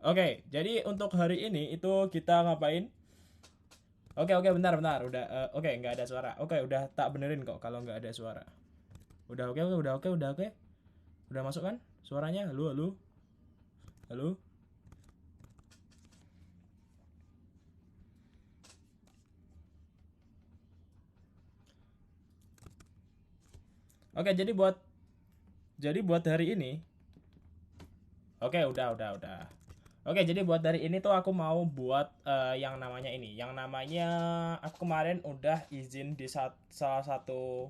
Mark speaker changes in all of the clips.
Speaker 1: Oke, jadi untuk hari ini itu kita ngapain? Oke, oke, bentar, bentar. Udah, oke, nggak ada suara. Oke, udah tak benerin kok kalau nggak ada suara. Udah oke, udah oke, udah oke. Udah masuk kan suaranya? Halo, halo, halo. Oke, jadi buat hari ini. Oke, udah. Oke, jadi buat dari ini tuh aku mau buat yang namanya ini. Yang namanya aku kemarin udah izin di salah satu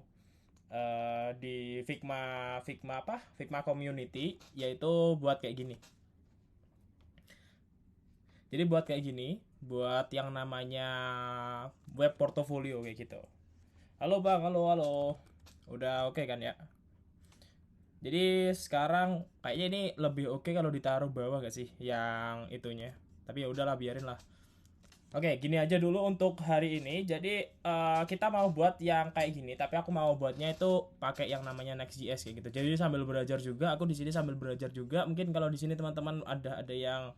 Speaker 1: di Figma Figma apa? Figma Community, yaitu buat kayak gini. Jadi buat kayak gini, buat yang namanya web portfolio kayak gitu. Halo Bang, halo halo. Udah oke kan ya? Jadi sekarang kayaknya ini lebih oke kalau ditaruh bawah gak sih yang itunya. Tapi ya udahlah biarin lah. Oke, gini aja dulu untuk hari ini. Jadi kita mau buat yang kayak gini, tapi aku mau buatnya itu pakai yang namanya Next.js kayak gitu. Jadi sambil belajar juga, aku di sini sambil belajar juga. Mungkin kalau di sini teman-teman ada yang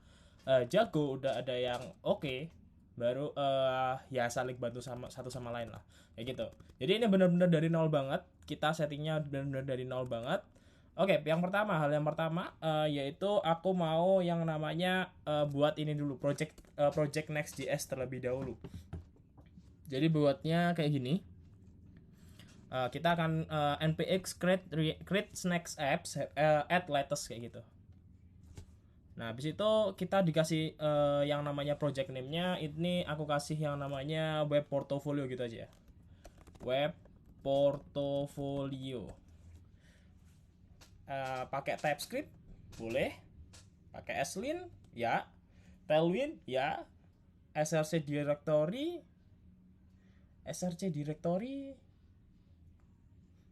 Speaker 1: jago, udah ada yang oke, baru ya saling bantu sama satu sama lain lah. Kayak gitu. Jadi ini benar-benar dari nol banget. Kita settingnya benar-benar dari nol banget. Oke, hal yang pertama yaitu aku mau yang namanya buat ini dulu, project Next.js terlebih dahulu. Jadi buatnya kayak gini. Kita akan npx create next apps add latest kayak gitu. Nah, habis itu kita dikasih yang namanya project name-nya, ini aku kasih yang namanya web portfolio gitu aja ya. Web portfolio. Pakai TypeScript boleh, pakai Slin ya, Tailwind ya, src directory, src directory,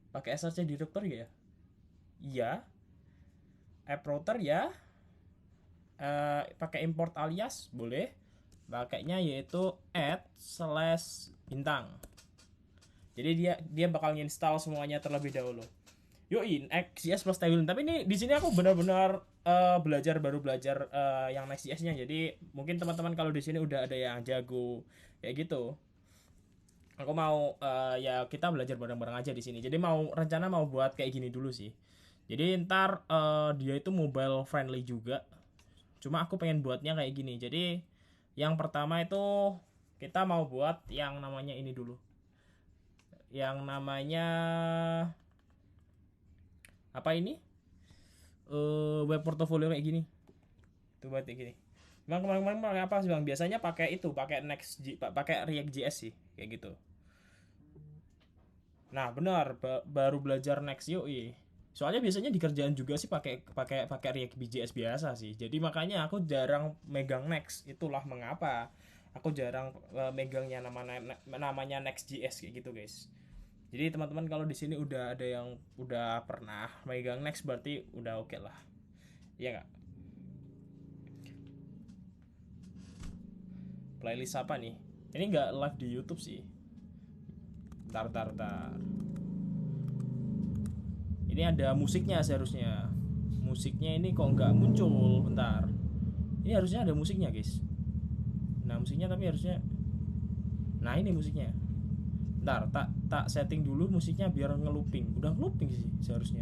Speaker 1: pakai src directory ya, iya, app router ya, pakai import alias boleh, pakainya yaitu add slash bintang. Jadi dia bakal nginstal semuanya terlebih dahulu. Yoi, Next.js plus Tailwind. Tapi ini di sini aku benar-benar baru belajar yang Next.js-nya. Jadi mungkin teman-teman kalau di sini udah ada yang jago kayak gitu. Aku mau ya kita belajar bareng-bareng aja di sini. Jadi rencana mau buat kayak gini dulu sih. Jadi ntar dia itu mobile friendly juga. Cuma aku pengen buatnya kayak gini. Jadi yang pertama itu kita mau buat yang namanya ini dulu. Yang namanya apa ini? Web portfolio kayak gini. Tuh buat kayak gini. Emang kemarin-kemarin pakai apa sih bang? Biasanya pakai itu, pakai React JS sih, kayak gitu. Nah benar, baru belajar Next UI. Soalnya biasanya di kerjaan juga sih pakai pakai pakai React JS biasa sih. Jadi makanya aku jarang megang Next. Itulah mengapa aku jarang megangnya namanya Next.js kayak gitu guys. Jadi teman-teman kalau di sini udah ada yang udah pernah megang Next berarti udah oke lah. Iya nggak? Playlist apa nih? Ini nggak live di YouTube sih. Tar. Ini ada musiknya seharusnya. Musiknya ini kok nggak muncul. Bentar. Ini harusnya ada musiknya guys. Nah musiknya tapi harusnya. Nah ini musiknya. Bentar, tak setting dulu musiknya biar ngelooping. Udah ngelooping sih seharusnya.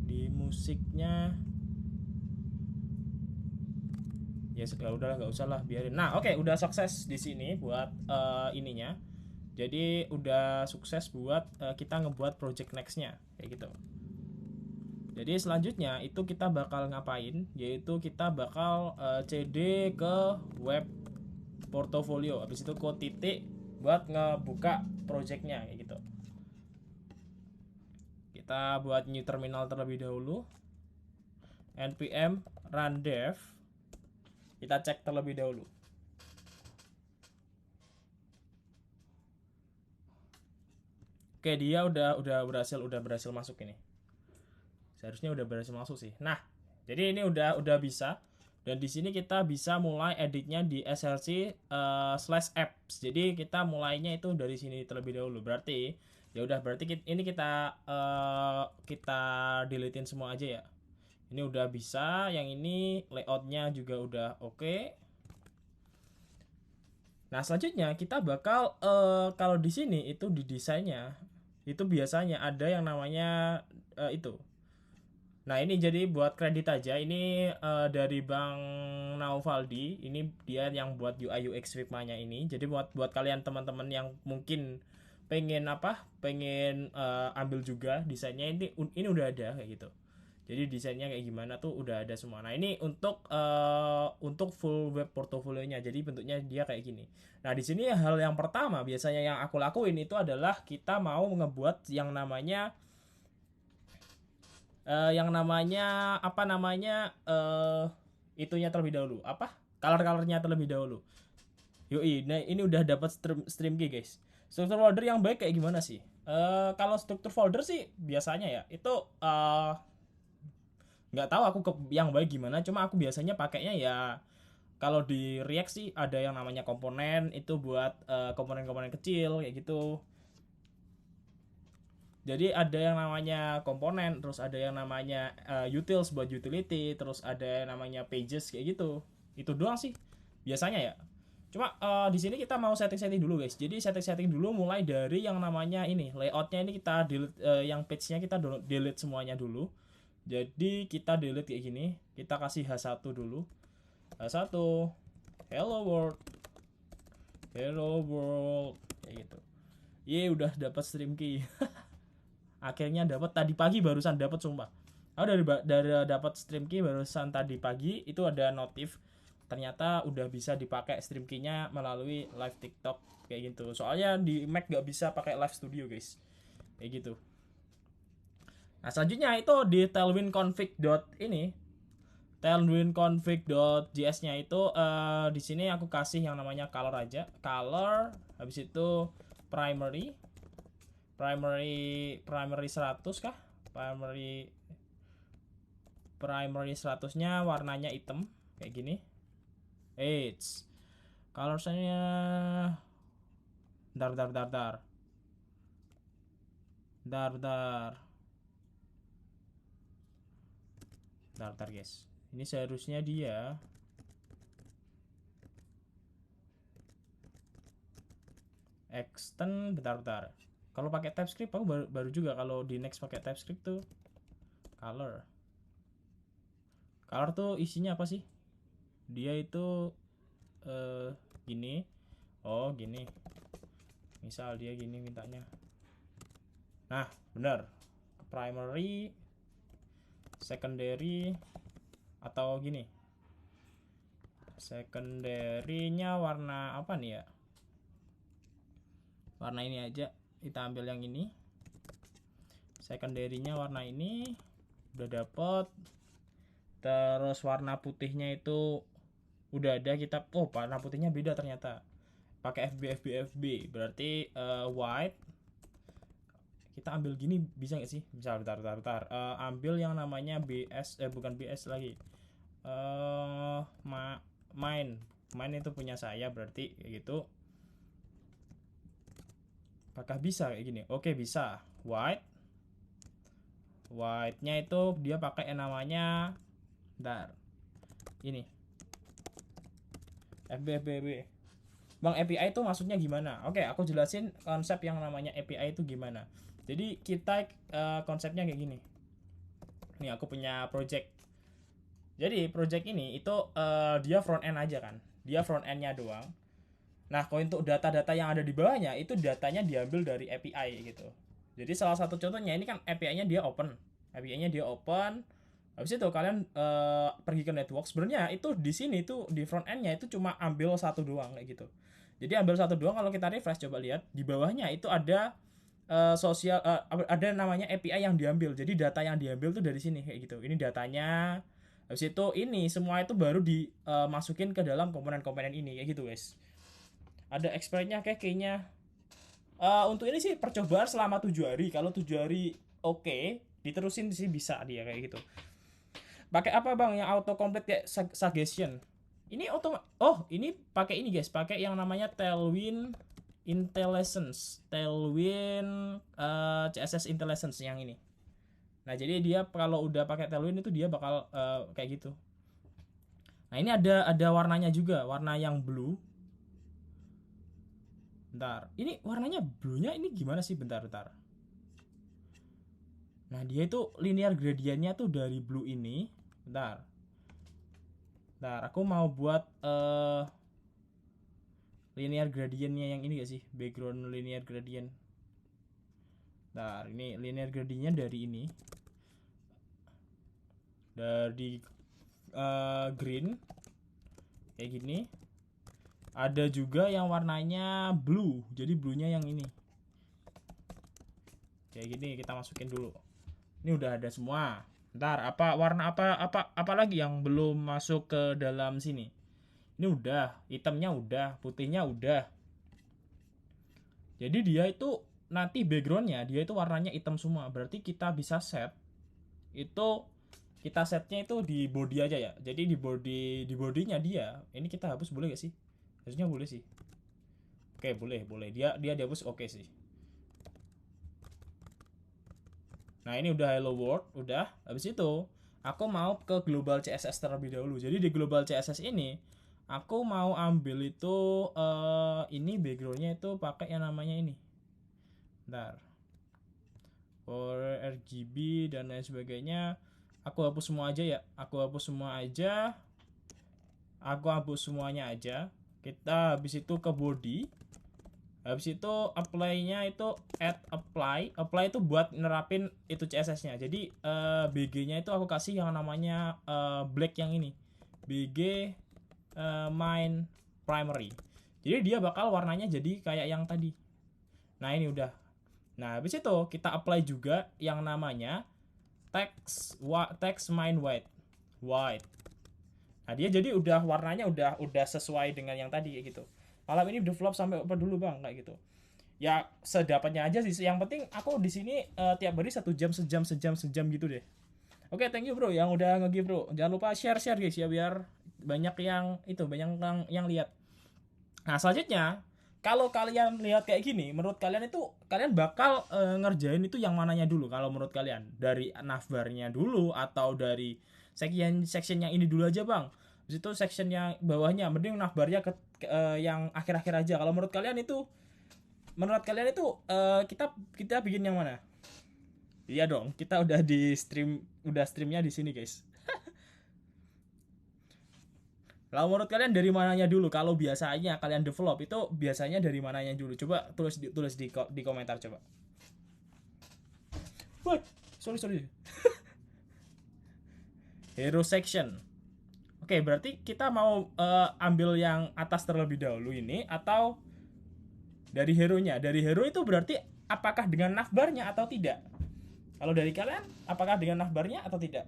Speaker 1: Di musiknya ya udah nggak usah lah biarin. Nah oke udah sukses di sini buat ininya. Jadi udah sukses buat kita ngebuat project nextnya kayak gitu. Jadi selanjutnya itu kita bakal ngapain? Yaitu kita bakal cd ke web portfolio. Habis itu kode titik buat ngebuka projectnya kayak gitu. Kita buat new terminal terlebih dahulu. npm run dev. Kita cek terlebih dahulu. Oke, dia udah berhasil masuk ini. Seharusnya udah berhasil masuk sih. Nah, jadi ini udah bisa. Dan di sini kita bisa mulai editnya di src /apps. Jadi kita mulainya itu dari sini terlebih dahulu. Berarti Ya udah berarti ini kita deletein semua aja ya. Ini udah bisa, yang ini layoutnya juga udah oke. Nah selanjutnya kita bakal kalau di sini itu di desainnya itu biasanya ada yang namanya itu. Nah ini jadi buat kredit aja. Ini dari Bang Nauvaldi. Ini dia yang buat UI UX Figma-nya ini. Jadi buat kalian teman-teman yang mungkin pengen pengen ambil juga desainnya, ini udah ada kayak gitu. Jadi desainnya kayak gimana tuh udah ada semua. Nah ini untuk full web portofolionya. Jadi bentuknya dia kayak gini. Nah di sini hal yang pertama biasanya yang aku lakuin itu adalah kita mau ngebuat yang namanya apa namanya itunya terlebih dahulu, apa color-colornya terlebih dahulu. Yoi, nah ini udah dapat stream key guys. Struktur folder yang baik kayak gimana sih? Kalau struktur folder sih biasanya ya itu nggak tahu aku yang baik gimana. Cuma aku biasanya pakainya ya kalau di React sih ada yang namanya komponen itu buat komponen-komponen kecil kayak gitu. Jadi ada yang namanya komponen, terus ada yang namanya utils buat utility, terus ada yang namanya pages kayak gitu. Itu doang sih biasanya ya. Cuma di sini kita mau setting-setting dulu guys. Jadi setting-setting dulu mulai dari yang namanya ini layoutnya, ini kita delete, yang page-nya kita delete semuanya dulu. Jadi kita delete kayak gini. Kita kasih H1 dulu. H1 hello world, hello world kayak gitu. Ye udah dapat stream key. Akhirnya dapat tadi pagi, barusan dapat sumpah. Aku dari dapat stream key barusan tadi pagi, itu ada notif ternyata udah bisa dipakai stream key-nya melalui live TikTok kayak gitu. Soalnya di Mac gak bisa pakai live studio guys, kayak gitu. Nah selanjutnya itu di tailwind config ini, tailwind config.js-nya itu di sini aku kasih yang namanya color aja, color, habis itu primary 100 kah, primary 100-nya warnanya hitam kayak gini. Colornya dar guys. Ini seharusnya dia extend bentar. Kalau pakai TypeScript aku baru juga kalau di Next pakai TypeScript tuh color tuh isinya apa sih? Dia itu gini. Oh, gini. Misal dia gini mintanya. Nah, benar. Primary, secondary atau gini. Secondary-nya warna apa nih ya? Warna ini aja. Kita ambil yang ini. Secondary-nya warna ini. Udah dapet. Terus warna putihnya itu udah ada. Kita warna putihnya beda ternyata. Pakai FB. Berarti white. Kita ambil gini bisa nggak sih? Misal bentar. Ambil yang namanya BS, bukan BS lagi. Main itu punya saya, berarti kayak gitu. Apakah bisa kayak gini? Oke, bisa. White-nya itu dia pakai yang namanya ini. FB. Bang, API itu maksudnya gimana? Oke, aku jelasin konsep yang namanya API itu gimana. Jadi kita konsepnya kayak gini. Nih aku punya project. Jadi project ini itu dia front end aja kan. Dia front end-nya doang. Nah, kalau untuk data-data yang ada di bawahnya itu datanya diambil dari API gitu. Jadi salah satu contohnya ini kan API-nya dia open. Habis itu kalian pergi ke network. Sebenarnya itu di sini tuh di front end-nya itu cuma ambil satu doang kayak gitu. Jadi ambil satu doang. Kalau kita refresh coba lihat di bawahnya itu ada ada namanya API yang diambil. Jadi data yang diambil tuh dari sini kayak gitu. Ini datanya. Habis itu ini semua itu baru dimasukin ke dalam komponen-komponen ini kayak gitu guys. Ada exploit-nya kayaknya. Untuk ini sih percobaan selama 7 hari. Kalau 7 hari oke, diterusin sih bisa dia kayak gitu. Pakai apa bang yang auto complete kayak suggestion? Ini ini pakai ini guys, pakai yang namanya tailwind IntelliSense Tailwind, CSS IntelliSense yang ini. Nah jadi dia kalau udah pakai Tailwind itu dia bakal kayak gitu. Nah ini ada warnanya juga, warna yang blue. Bentar, ini warnanya blue-nya ini gimana sih? Bentar. Nah dia itu linear gradientnya tuh dari blue ini. Bentar, aku mau buat linear gradientnya yang ini gak sih? Background linear gradient. Nah ini linear gradientnya dari ini, dari green kayak gini. Ada juga yang warnanya blue, jadi blue-nya yang ini kayak gini. Kita masukin dulu. Ini udah ada semua. Ntar warna apa lagi yang belum masuk ke dalam sini? Ini udah, hitamnya udah, putihnya udah. Jadi dia itu nanti backgroundnya dia itu warnanya hitam semua. Berarti kita bisa set itu, kita setnya itu di body aja ya. Jadi di bodinya dia ini kita hapus, boleh gak sih? Harusnya boleh sih. Oke, boleh. Dia dihapus, oke sih. Nah, ini udah hello world, udah. Habis itu, aku mau ke global CSS terlebih dahulu. Jadi di global CSS ini, aku mau ambil itu ini backgroundnya itu pakai yang namanya ini. Bentar. For RGB dan lain sebagainya, aku hapus semua aja ya. Aku hapus semuanya aja. Kita habis itu ke body. Habis itu apply-nya itu add apply. Apply itu buat nerapin itu CSS-nya. Jadi BG-nya itu aku kasih yang namanya black yang ini. BG main primary. Jadi dia bakal warnanya jadi kayak yang tadi. Nah, ini udah. Nah, habis itu kita apply juga yang namanya text main white. Nah, dia jadi udah warnanya udah sesuai dengan yang tadi kayak gitu. Malam ini develop sampai apa dulu bang kayak gitu. Ya sedapatnya aja sih. Yang penting aku di sini tiap hari 1 jam gitu deh. Oke, thank you bro yang udah nge-give bro. Jangan lupa share guys ya biar banyak yang lihat. Nah selanjutnya, kalau kalian lihat kayak gini, menurut kalian itu kalian bakal ngerjain itu yang mananya dulu? Kalau menurut kalian dari navbarnya dulu atau dari section yang ini dulu aja bang? Habis itu section yang bawahnya mending navbarnya yang akhir-akhir aja. Kalau menurut kalian itu kita bikin yang mana? Iya dong, kita udah streamnya di sini guys. Kalau menurut kalian dari mananya dulu? Kalau biasanya kalian develop itu biasanya dari mananya dulu? Coba tulis di komentar coba. What? Sorry. Hero section. Oke, berarti kita mau ambil yang atas terlebih dahulu ini atau dari hero-nya? Dari hero itu berarti apakah dengan navbarnya atau tidak? Kalau dari kalian, apakah dengan navbarnya atau tidak?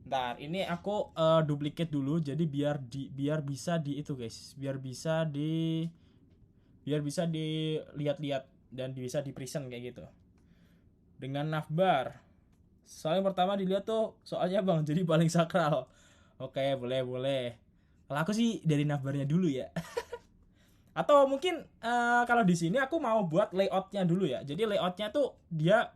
Speaker 1: Ntar ini aku duplicate dulu jadi biar bisa di itu guys, biar bisa dilihat-lihat dan bisa di present kayak gitu dengan navbar. Soalnya pertama dilihat tuh soalnya bang jadi paling sakral. Oke, boleh. Kalau aku sih dari navbarnya dulu ya. Atau mungkin kalau di sini aku mau buat layoutnya dulu ya. Jadi layoutnya tuh dia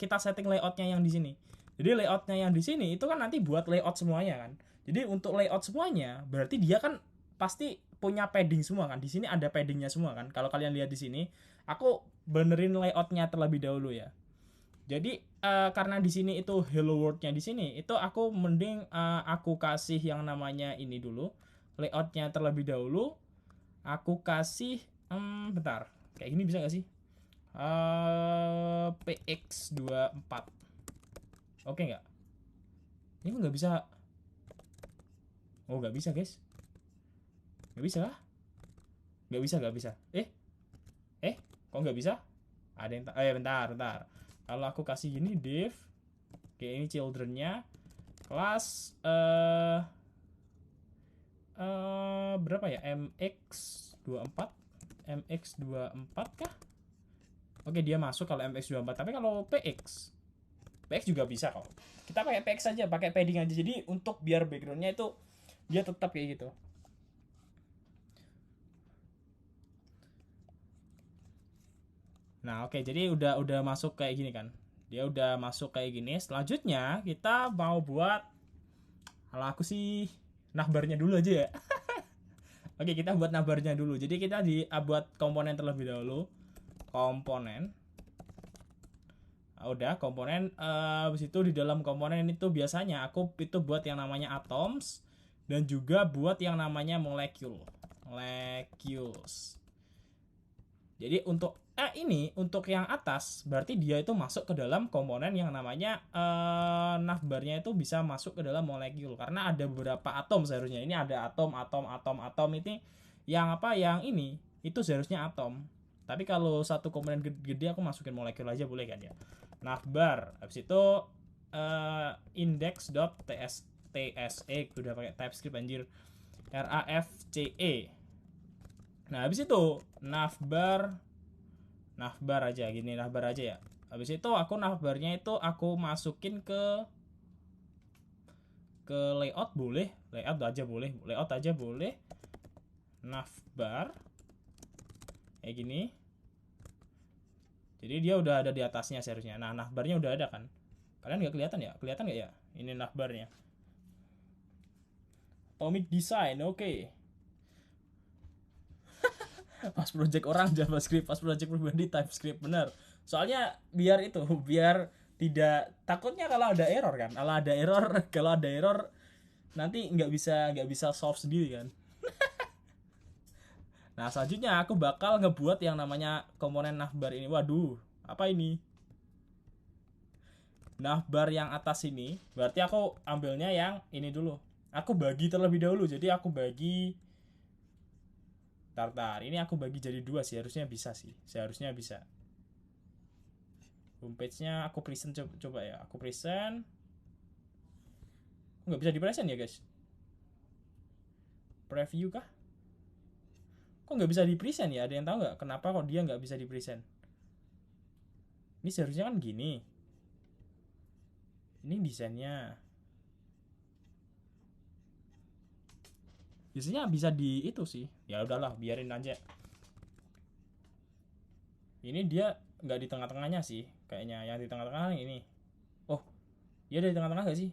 Speaker 1: kita setting layoutnya yang di sini. Jadi layoutnya yang di sini itu kan nanti buat layout semuanya kan. Jadi untuk layout semuanya berarti dia kan pasti punya padding semua kan. Di sini ada paddingnya semua kan. Kalau kalian lihat di sini, aku benerin layoutnya terlebih dahulu ya. Jadi karena di sini itu hello world-nya di sini, itu aku mending aku kasih yang namanya ini dulu, layoutnya terlebih dahulu. Aku kasih bentar. Kayak gini bisa gak sih? PX24. Oke nggak? Ini nggak bisa. Oh nggak bisa guys. Nggak bisa lah. Nggak bisa. Kok nggak bisa? Ada yang bentar. Kalau aku kasih gini div, kayak ini childrennya, kelas berapa ya? MX24 kah? Oke dia masuk kalau MX24, tapi kalau PX PX juga bisa kok. Kita pakai PX aja, pakai padding aja. Jadi untuk biar backgroundnya itu dia tetap kayak gitu. Nah, oke, jadi udah masuk kayak gini kan. Dia udah masuk kayak gini. Selanjutnya kita mau buat, kalau aku sih navbarnya dulu aja ya. Oke, kita buat navbarnya dulu. Jadi kita buat komponen terlebih dahulu. Komponen. Nah, udah komponen, habis itu di dalam komponen itu biasanya aku itu buat yang namanya atoms dan juga buat yang namanya molecules. Jadi ini untuk yang atas berarti dia itu masuk ke dalam komponen yang namanya navbarnya itu bisa masuk ke dalam molekul karena ada beberapa atom seharusnya. Ini ada atom ini yang apa yang ini itu seharusnya atom. Tapi kalau satu komponen gede aku masukin molekul aja boleh kan ya. Navbar habis itu index.tse udah pakai TypeScript anjir. RAFCE. Nah, habis itu navbar aja gini, navbar aja ya. Habis itu aku navbarnya itu aku masukin ke layout boleh, layout aja boleh. Navbar kayak gini. Jadi dia udah ada di atasnya seharusnya. Nah, navbarnya udah ada kan? Kalian nggak kelihatan ya? Kelihatan nggak ya? Ini navbarnya. Atomic Design, oke. Pas project orang JavaScript, pas project pribadi TypeScript, bener. Soalnya biar tidak takutnya kalau ada error kan. Kalau ada error nanti nggak bisa solve sendiri kan. Nah, selanjutnya aku bakal ngebuat yang namanya komponen navbar ini. Waduh, apa ini? Navbar yang atas ini, berarti aku ambilnya yang ini dulu. Aku bagi terlebih dahulu. Jadi aku bagi Tartar. Ini aku bagi jadi 2 sih, harusnya bisa sih. Seharusnya bisa. Homepage-nya aku present coba ya. Aku present. Nggak bisa di present ya, guys? Preview kah? Kok nggak bisa di present ya? Ada yang tahu nggak kenapa kok dia nggak bisa di present? Ini seharusnya kan gini. Ini desainnya. Biasanya bisa di itu sih. Ya udahlah, biarin aja. Ini dia nggak di tengah-tengahnya sih, kayaknya. Yang di tengah-tengah ini. Oh, iya dari tengah-tengah nggak sih?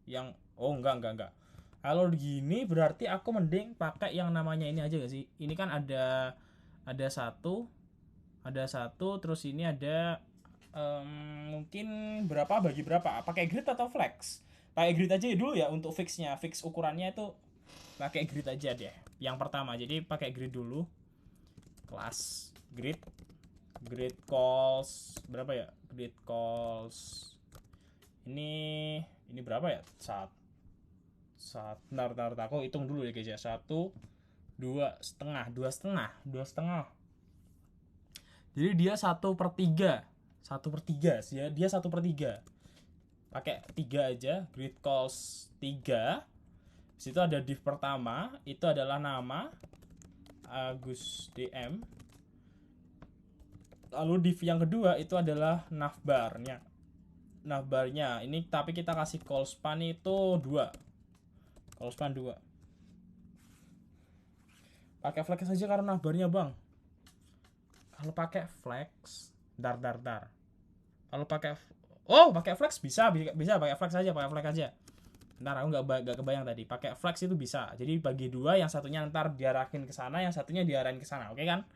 Speaker 1: Yang enggak. Kalau gini berarti aku mending pakai yang namanya ini aja gak sih? Ini kan ada satu, terus ini ada mungkin berapa bagi berapa? Pakai grid atau flex? Pakai grid aja dulu ya untuk fixnya. Fix ukurannya itu pakai grid aja deh. Yang pertama, jadi pakai grid dulu. Kelas grid calls berapa ya? Grid calls ini berapa ya? Bentar, aku hitung dulu ya guys ya. 2,5. Jadi dia 1/3. 1/3 sih ya. Dia 1/3. Pakai 3 aja. Grid calls 3. Situ ada div pertama, itu adalah nama Agus DM. Lalu div yang kedua itu adalah navbarnya. Ini tapi kita kasih call span itu 2. Call span 2. Pakai flex aja karena navbarnya, Bang. Kalau pakai flex, dar. Kalau pakai flex bisa pakai flex aja, Ntar aku nggak kebayang tadi. Pakai flex itu bisa. Jadi bagi 2, yang satunya ntar diarahin ke sana, yang satunya diarahin ke sana. Oke kan?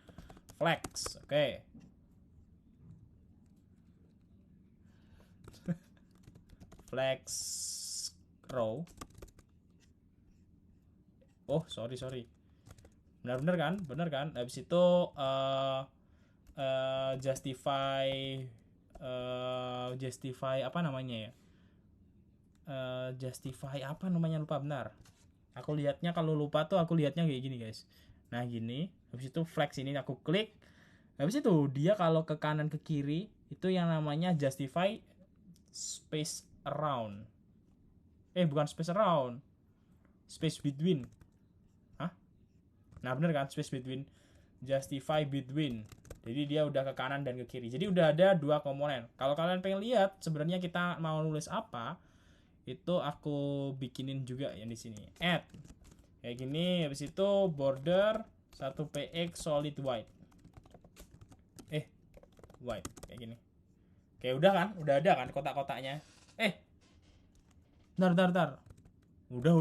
Speaker 1: Flex. Oke. Flex row. Oh, sorry. Bener kan? Habis itu justify apa namanya ya? Justify apa namanya, lupa benar. Aku lihatnya kalau lupa tuh aku lihatnya kayak gini guys. Nah gini, habis itu flex ini aku klik. Habis itu dia kalau ke kanan ke kiri itu yang namanya justify space around. Bukan space around, space between. Hah? Nah bener kan, space between, justify between. Jadi dia udah ke kanan dan ke kiri. Jadi udah ada dua komponen. Kalau kalian pengen lihat sebenarnya kita mau nulis apa, itu aku bikinin juga yang di sini. Add. Kayak gini, habis itu border 1px solid white. White kayak gini. Kayak udah kan? Udah ada kan kotak-kotaknya? Bentar. Udah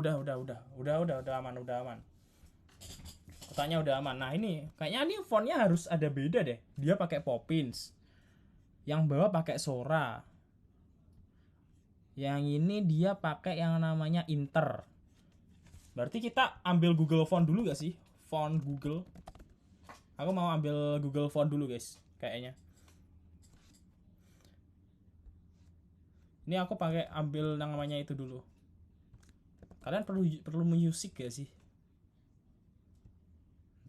Speaker 1: aman. Kotaknya udah aman. Nah ini kayaknya ini fontnya harus ada beda deh. Dia pakai Poppins. Yang bawah pakai Sora. Yang ini dia pakai yang namanya Inter. Berarti kita ambil Google Font dulu gak sih? Font Google. Aku mau ambil Google Font dulu guys. Kayaknya. Ini aku pakai ambil yang namanya itu dulu. Kalian perlu musik gak sih?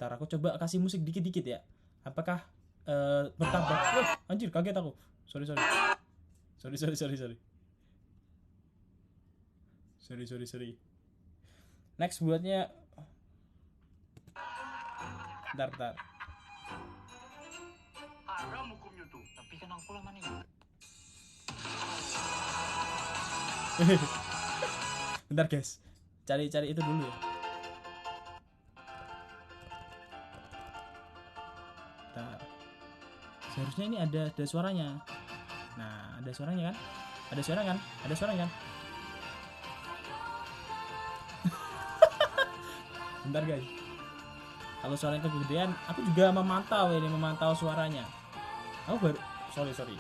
Speaker 1: Ntar aku coba kasih musik dikit-dikit ya. Apakah bertambah? Wah, anjir kaget aku. Sorry. Next buatnya. Bentar.
Speaker 2: Haram hukumnya tuh. Tapi kan aku lama nih.
Speaker 1: Bentar guys. Cari itu dulu ya. Bentar. Seharusnya ini ada suaranya. Nah, ada suaranya kan? Ada suara kan? Bentar guys. Kalau suaranya kegedean, aku juga memantau suaranya. Aku baru sorry.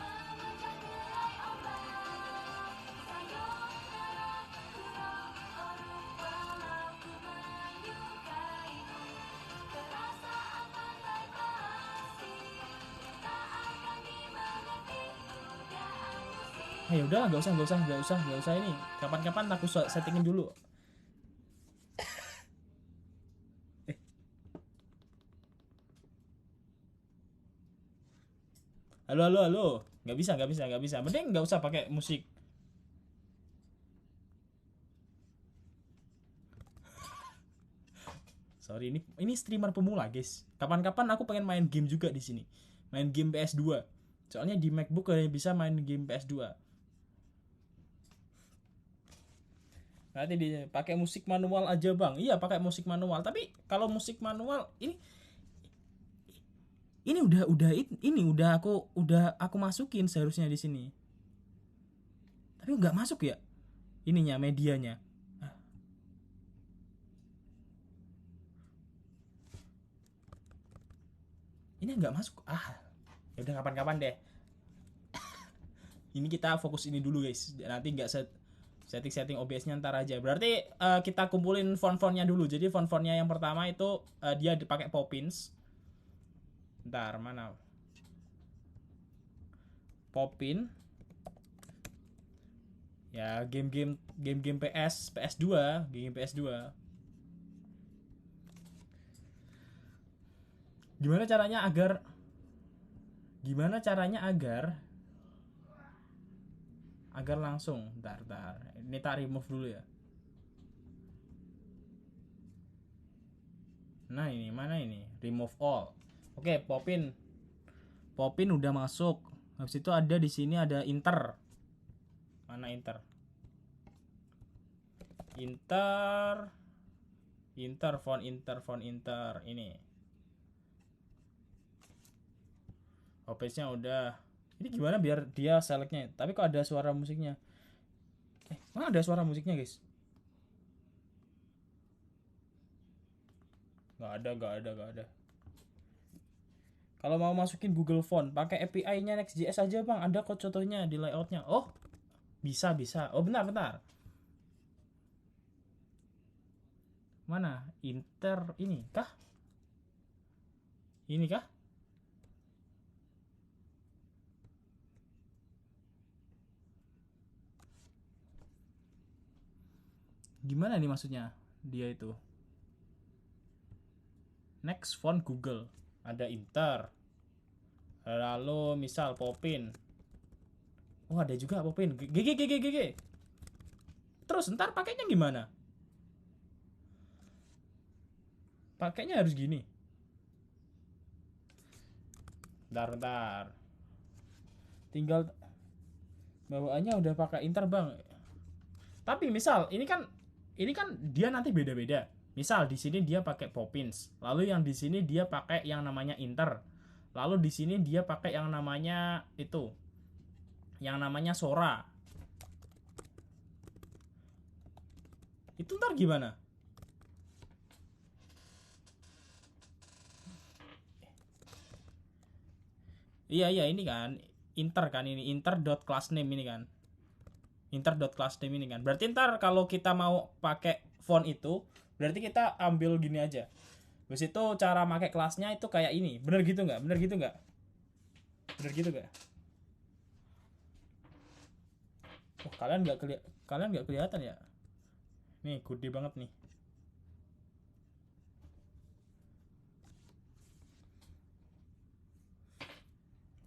Speaker 1: Ya udahlah, nggak usah ini. Kapan-kapan aku settingin dulu. Halo. Nggak bisa. Mending nggak usah pakai musik. Sorry, ini streamer pemula, guys. Kapan-kapan aku pengen main game juga di sini. Main game PS2. Soalnya di MacBook hanya bisa main game PS2. Nanti pakai musik manual aja, Bang. Iya, pakai musik manual. Tapi kalau musik manual ini udah aku masukin seharusnya di sini. Tapi nggak masuk ya ininya, medianya. Ini nggak masuk. Ya udah kapan-kapan deh. Ini kita fokus ini dulu guys. Nanti nggak setting OBS-nya ntar aja. Berarti kita kumpulin font-fontnya dulu. Jadi font-fontnya yang pertama itu dia dipakai Poppins. Ntar mana? Poppin. Ya game PS2, game PS2. Gimana caranya agar langsung. Bentar. Ini tak remove dulu ya. Nah, ini mana ini? Remove all. Oke, Poppin udah masuk. Habis itu ada di sini ada Inter. Mana Inter? Font Inter ini. OPS-nya udah. Ini gimana biar dia selectnya? Tapi kok ada suara musiknya? Mana ada suara musiknya, guys? Gak ada. Kalau mau masukin Google Font, pakai API-nya Next.js aja, Bang. Ada kok contohnya di layout-nya. Oh, bisa. Oh, bentar. Mana? Inter ini kah? Ini kah? Gimana nih maksudnya? Dia itu. Next font Google. Ada Inter. Lalu misal Poppin. Oh, ada juga Poppin. GG. Terus ntar pakainya gimana? Pakainya harus gini. Bentar. Tinggal bawaannya udah pakai Inter, Bang. Tapi misal ini kan dia nanti beda-beda. Misal di sini dia pakai Poppins, lalu yang di sini dia pakai yang namanya Inter. Lalu di sini dia pakai yang namanya itu. Yang namanya Sora. Itu ntar gimana? Iya ini kan Inter kan ini inter.classname ini kan. Inter.classname ini kan. Berarti ntar kalau kita mau pakai font itu, berarti kita ambil gini aja. Habis itu cara pakai kelasnya itu kayak ini. Bener gitu nggak? Bener gitu nggak? Bener gitu nggak? Oh, kalian nggak kelihatan ya? Nih, gede banget nih.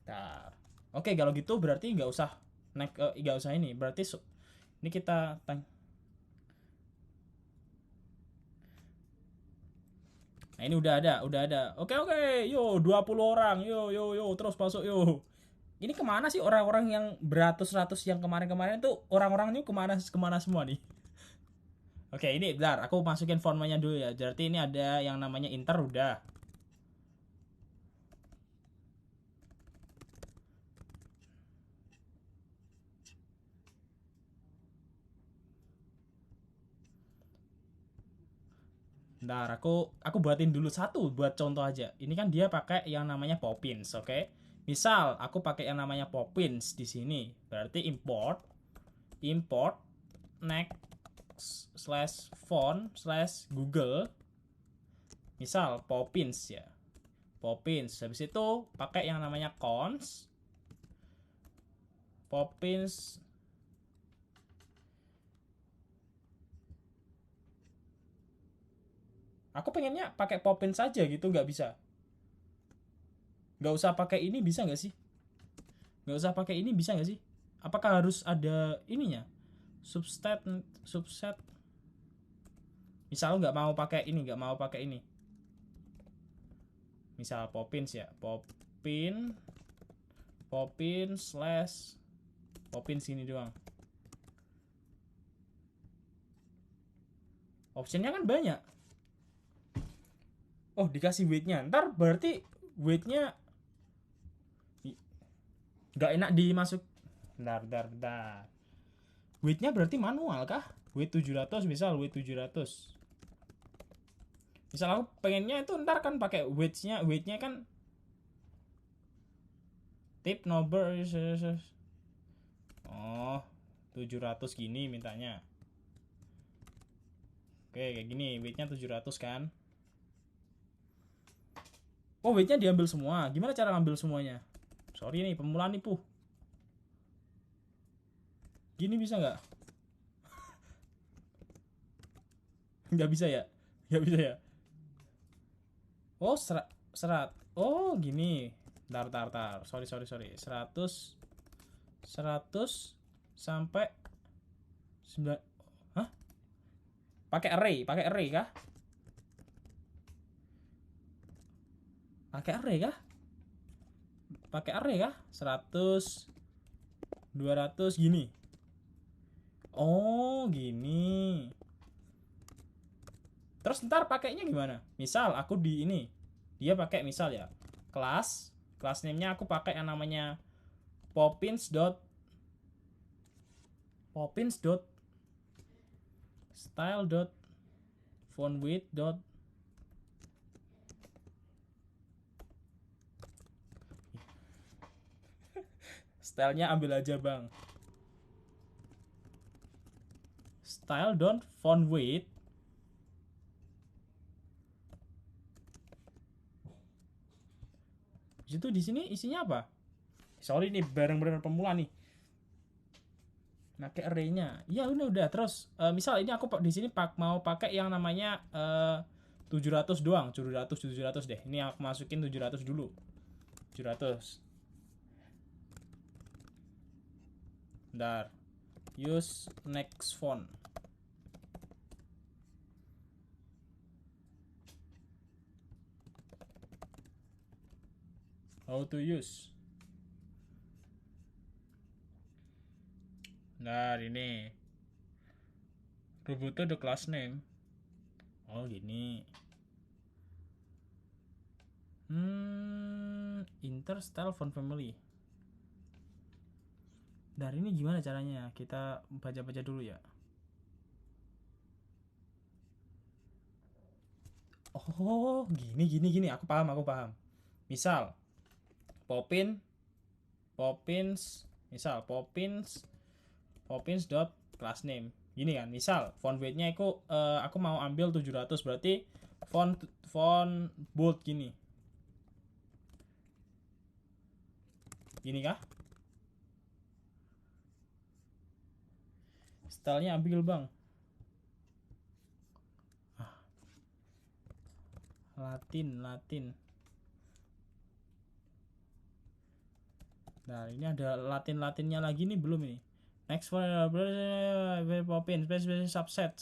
Speaker 1: Nah, oke kalau gitu berarti nggak usah naik, nggak usah ini. Berarti ini kita Nah, ini udah ada. Oke, yo 20 orang, yo, terus masuk yo. Ini kemana sih orang-orang yang beratus-ratus yang kemarin-kemarin tuh orang-orang ini kemana kemana semua nih? Oke, ini bentar, aku masukin formanya dulu ya. Berarti ini ada yang namanya Inter udah. Bentar, aku buatin dulu satu buat contoh aja. Ini kan dia pakai yang namanya Poppins, oke? Misal aku pakai yang namanya Poppins di sini, berarti import next slash font slash Google. Misal Poppins ya. Poppins. Habis itu pakai yang namanya cons Poppins. Aku pengennya pakai Poppins saja gitu, nggak bisa. Nggak usah pakai ini bisa nggak sih? Nggak usah pakai ini bisa nggak sih? Apakah harus ada ininya? Subset. Misal nggak mau pakai ini, nggak mau pakai ini. Misal Poppins ya, Poppins slash Poppins ini doang. Optionnya kan banyak. Oh, dikasih weightnya. Ntar berarti weightnya nggak enak dimasuk. Bentar. Weightnya berarti manual kah? Weight 700 misal weight 700. Misal aku pengennya itu ntar kan pakai weightnya kan tip number. Oh, 700 gini mintanya. Oke, kayak gini weightnya 700 kan. Oh, weightnya diambil semua. Gimana cara ngambil semuanya? Sorry nih, pemula nih puh. Gini bisa nggak? Nggak bisa ya? Nggak bisa ya? Oh, serat. Oh, gini. Tar. Sorry. 100 sampai 9. Hah? Pakai array kah? Pakai array kah? 100 200 gini. Oh, gini. Terus ntar pakainya gimana? Misal aku di ini. Dia pakai misal ya. Class name-nya aku pakai yang namanya Poppins style font width stylenya ambil aja bang, style font width. Itu di sini isinya apa? Sorry nih, bareng-bareng pemula nih. Pakai array-nya. Ya udah. Terus misal ini aku di sini mau pakai yang namanya 700 doang, 700 deh. Ini aku masukin 700 dulu. 700. Bentar. Use next font. How to use. Nah ini Roboto the class name. Oh gini. Interstyle font family. Dari ini gimana caranya? Kita baca-baca dulu ya. Oh, gini. Aku paham. Misal, misal Poppins dot class name. Gini kan, misal font weightnya aku mau ambil 700, berarti font bold gini. Gini kah? Stylenya ambil bang. Latin. Nah ini ada Latinnya lagi nih belum ini. Next for Poppins subset.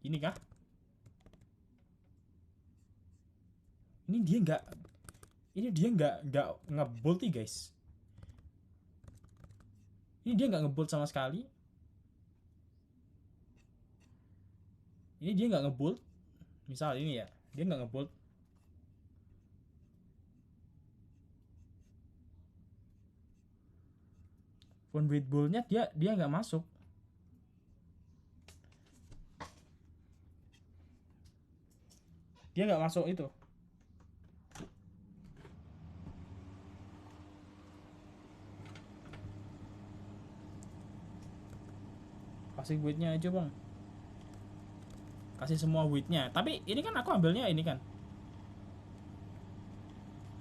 Speaker 1: Ini kah? Ini dia nggak ngebold nih guys. Ini dia nggak ngebold sama sekali. Ini dia nggak ngebold. Misal ini ya, dia nggak ngebold. Font weight boldnya dia nggak masuk. Dia nggak masuk itu. Kasih weightnya aja bang. Kasih semua weightnya. Tapi ini kan aku ambilnya ini kan.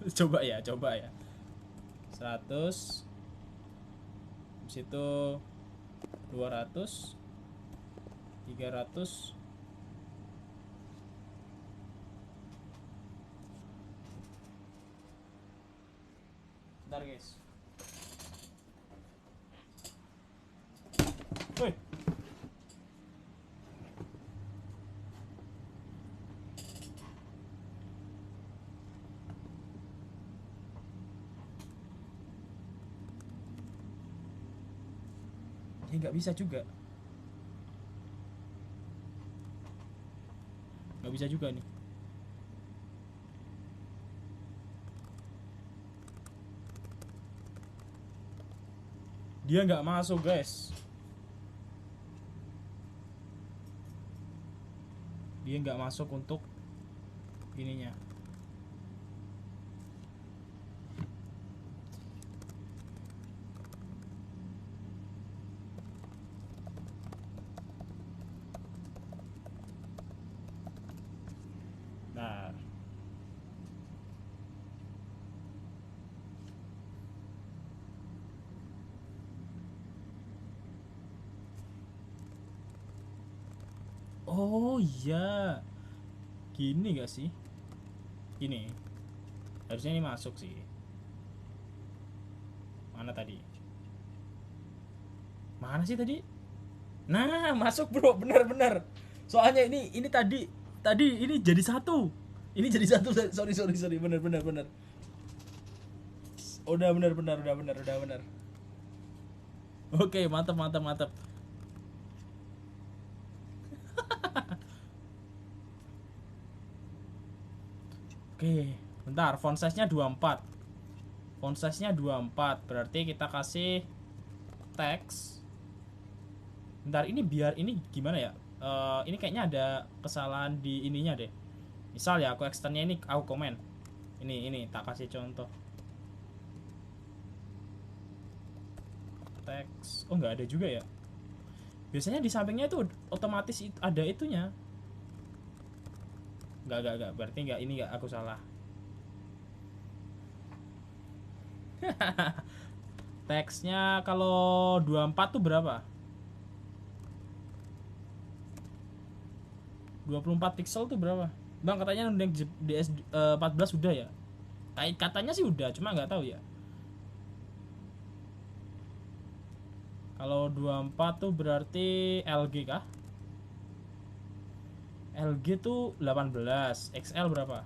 Speaker 1: Coba ya. 100. Habis itu 200. 300. Bentar guys. Woi. Ya nggak bisa juga. Nggak bisa juga nih. Dia nggak masuk guys. Dia nggak masuk untuk ininya. Nah, oh iya, gini gak sih? Gini, harusnya ini masuk sih. Mana tadi? Mana sih tadi? Nah, masuk bro, bener. Soalnya ini tadi ini jadi satu. Ini jadi satu. Sorry, bener. Udah bener. Oke, mantap. Oke, bentar, font size-nya 24. Berarti kita kasih teks. Bentar, ini biar ini gimana ya? Ini kayaknya ada kesalahan di ininya deh. Misal ya, aku extendnya ini aku komen. Ini tak kasih contoh. Teks. Oh, nggak ada juga ya. Biasanya di sampingnya itu otomatis ada itunya. Enggak. Berarti enggak, ini enggak, aku salah. Teksnya kalau 24 tuh berapa? 24 pixel tuh berapa? Bang katanya udah DS14 sudah ya? Katanya sih udah, cuma nggak tahu ya. Kalau 24 tuh berarti LG kah? LG tuh 18, XL berapa?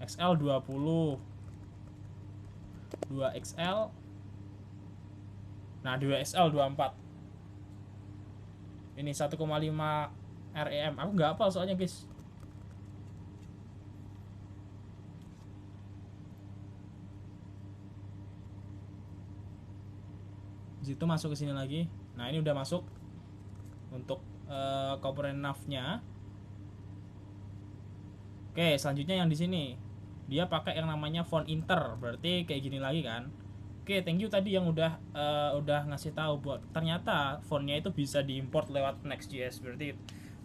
Speaker 1: XL 20, 2XL. Nah, 2XL 24. Ini 1,5 RAM. Aku nggak hafal soalnya, guys. Di situ masuk ke sini lagi. Nah, ini udah masuk untuk komponen nav-nya. Oke, selanjutnya yang di sini. Dia pakai yang namanya font Inter. Berarti kayak gini lagi kan. Oke, thank you tadi yang udah ngasih tahu buat ternyata fontnya itu bisa diimport lewat Next.js. Berarti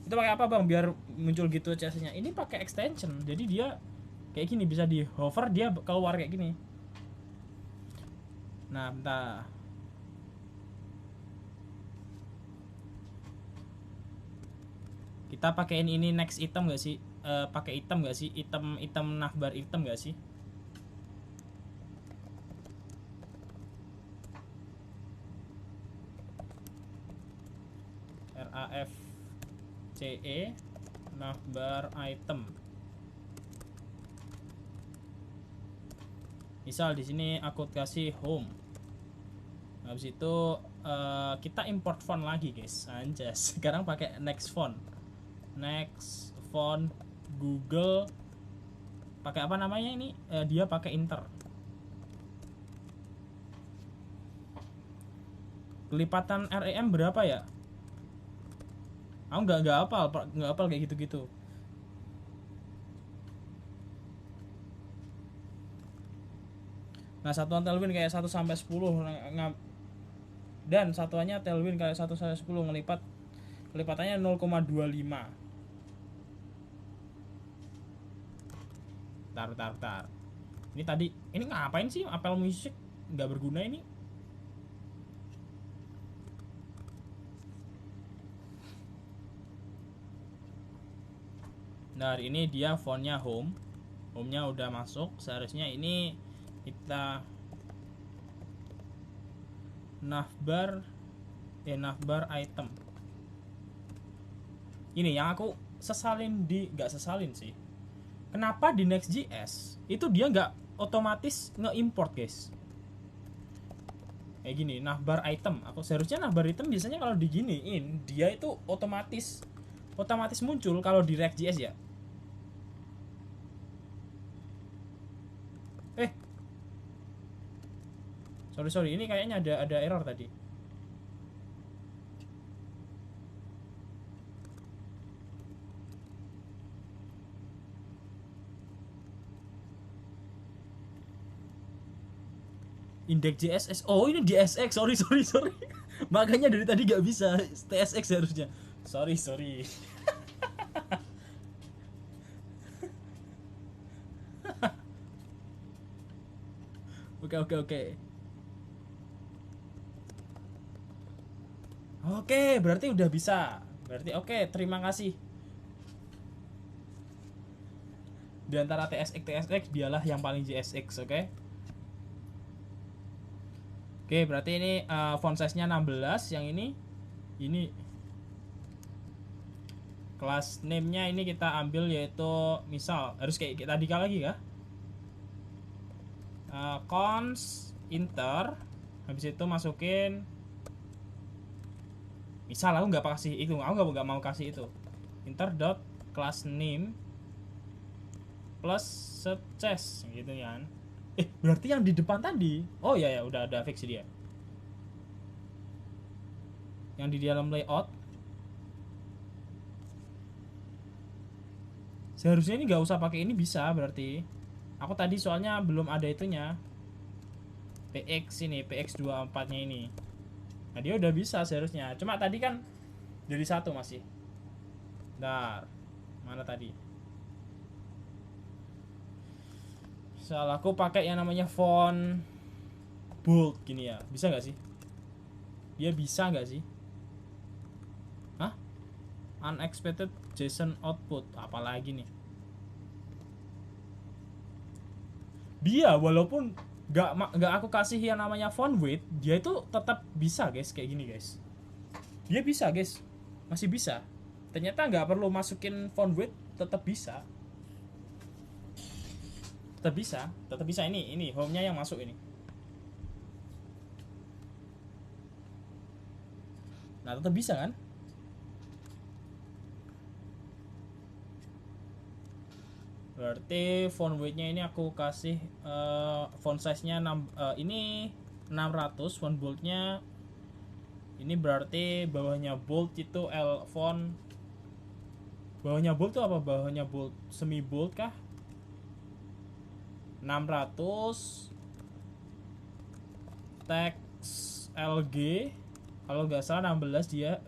Speaker 1: itu pakai apa, Bang, biar muncul gitu CSS-nya? Ini pakai extension. Jadi dia kayak gini, bisa di hover dia keluar kayak gini. Nah, bentar. Kita pakein ini next item gak sih? Pakai item gak sih? Item navbar item gak sih? RAFCE navbar item. Misal di sini aku kasih home. Habis itu kita import font lagi, guys. Anjas. Sekarang pakai next font. Next font Google. Pakai apa namanya ini? Dia pakai Inter. Kelipatan RAM berapa ya? Aku nggak hafal kayak gitu-gitu. Nah, satuan Tailwind kayak 1 sampai 10 dan satuannya Tailwind kayak 1 sampai 10 ngelipat kelipatannya 0,25. Tar. Ini tadi ini ngapain sih apel musik nggak berguna ini? Nah, ini dia fontnya home. Home-nya udah masuk. Seharusnya ini kita navbar item. Ini yang aku nggak sesalin sih. Kenapa di Next.js itu dia nggak otomatis nge-import, guys? Kayak gini, navbar item. Aku seharusnya navbar item biasanya kalau diginiin dia itu otomatis muncul kalau di React.js ya. Sorry, ini kayaknya ada error tadi. Index.js. Oh, ini DSX. Sorry. Makanya dari tadi gak bisa TSX harusnya. Sorry. Oke. Oke, berarti udah bisa. Berarti oke, terima kasih. Di antara TSX dialah yang paling JSX, oke? Oke, berarti ini font size-nya 16, yang ini class name-nya ini kita ambil yaitu misal harus kayak tadi lagi kah? Cons inter, habis itu masukin misal aku nggak mau kasih itu inter dot class name plus success gitu kan. Berarti yang di depan tadi udah ada fix dia yang di dalam layout. Seharusnya ini nggak usah pakai ini, bisa berarti. Aku tadi soalnya belum ada itunya PX24 nya ini. Nah, dia udah bisa seharusnya. Cuma tadi kan jadi satu masih. Bentar. Mana tadi? Salah, aku pakai yang namanya font bold gini ya. Bisa nggak sih? Dia bisa nggak sih? Hah? Unexpected JSON output. Apalagi nih? Dia walaupun nggak aku kasih yang namanya font weight, dia itu tetap bisa, guys, kayak gini, guys. Dia bisa, guys, masih bisa. Ternyata nggak perlu masukin font weight, tetap bisa. Tetap bisa ini home-nya yang masuk ini. Nah, tetap bisa kan? Berarti font weight-nya ini aku kasih font size-nya ini 600, font bold-nya ini berarti bawahnya bold itu font bawahnya bold tuh apa? Bawahnya bold semi bold kah? 600 teks LG kalau nggak salah 16 dia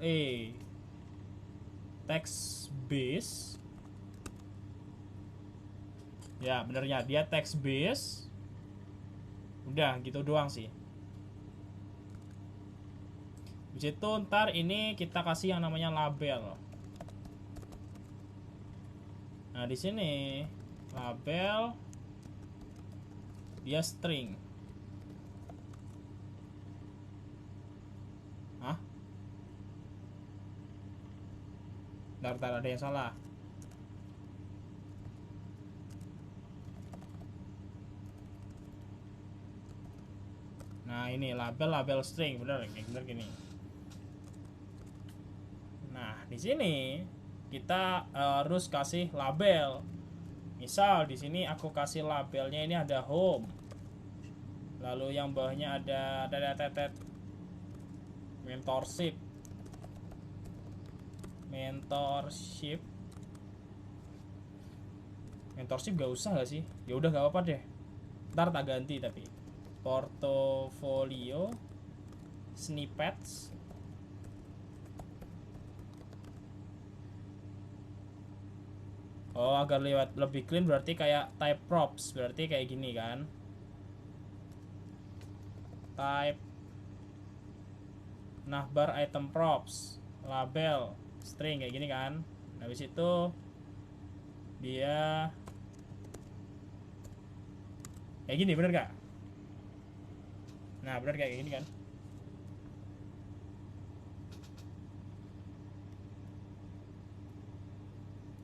Speaker 1: teks base ya, benernya dia teks base. Udah gitu doang sih. Di situ ntar ini kita kasih yang namanya label. Nah, di sini label dia string. Hah? Bentar, ada yang salah. Nah, ini label string, bener gini. Nah, di sini kita harus kasih label. Misal di sini aku kasih labelnya ini ada home. Lalu yang bawahnya ada mentorship. Mentorship gak usah gak sih? Ya udah gak apa-apa deh. Ntar tak ganti tapi. Portofolio snippets. Oh, agar lebih clean berarti kayak type props, berarti kayak gini kan. Type navbar item props, label string kayak gini kan. Habis itu dia kayak gini, bener gak? Nah, bener kayak gini kan.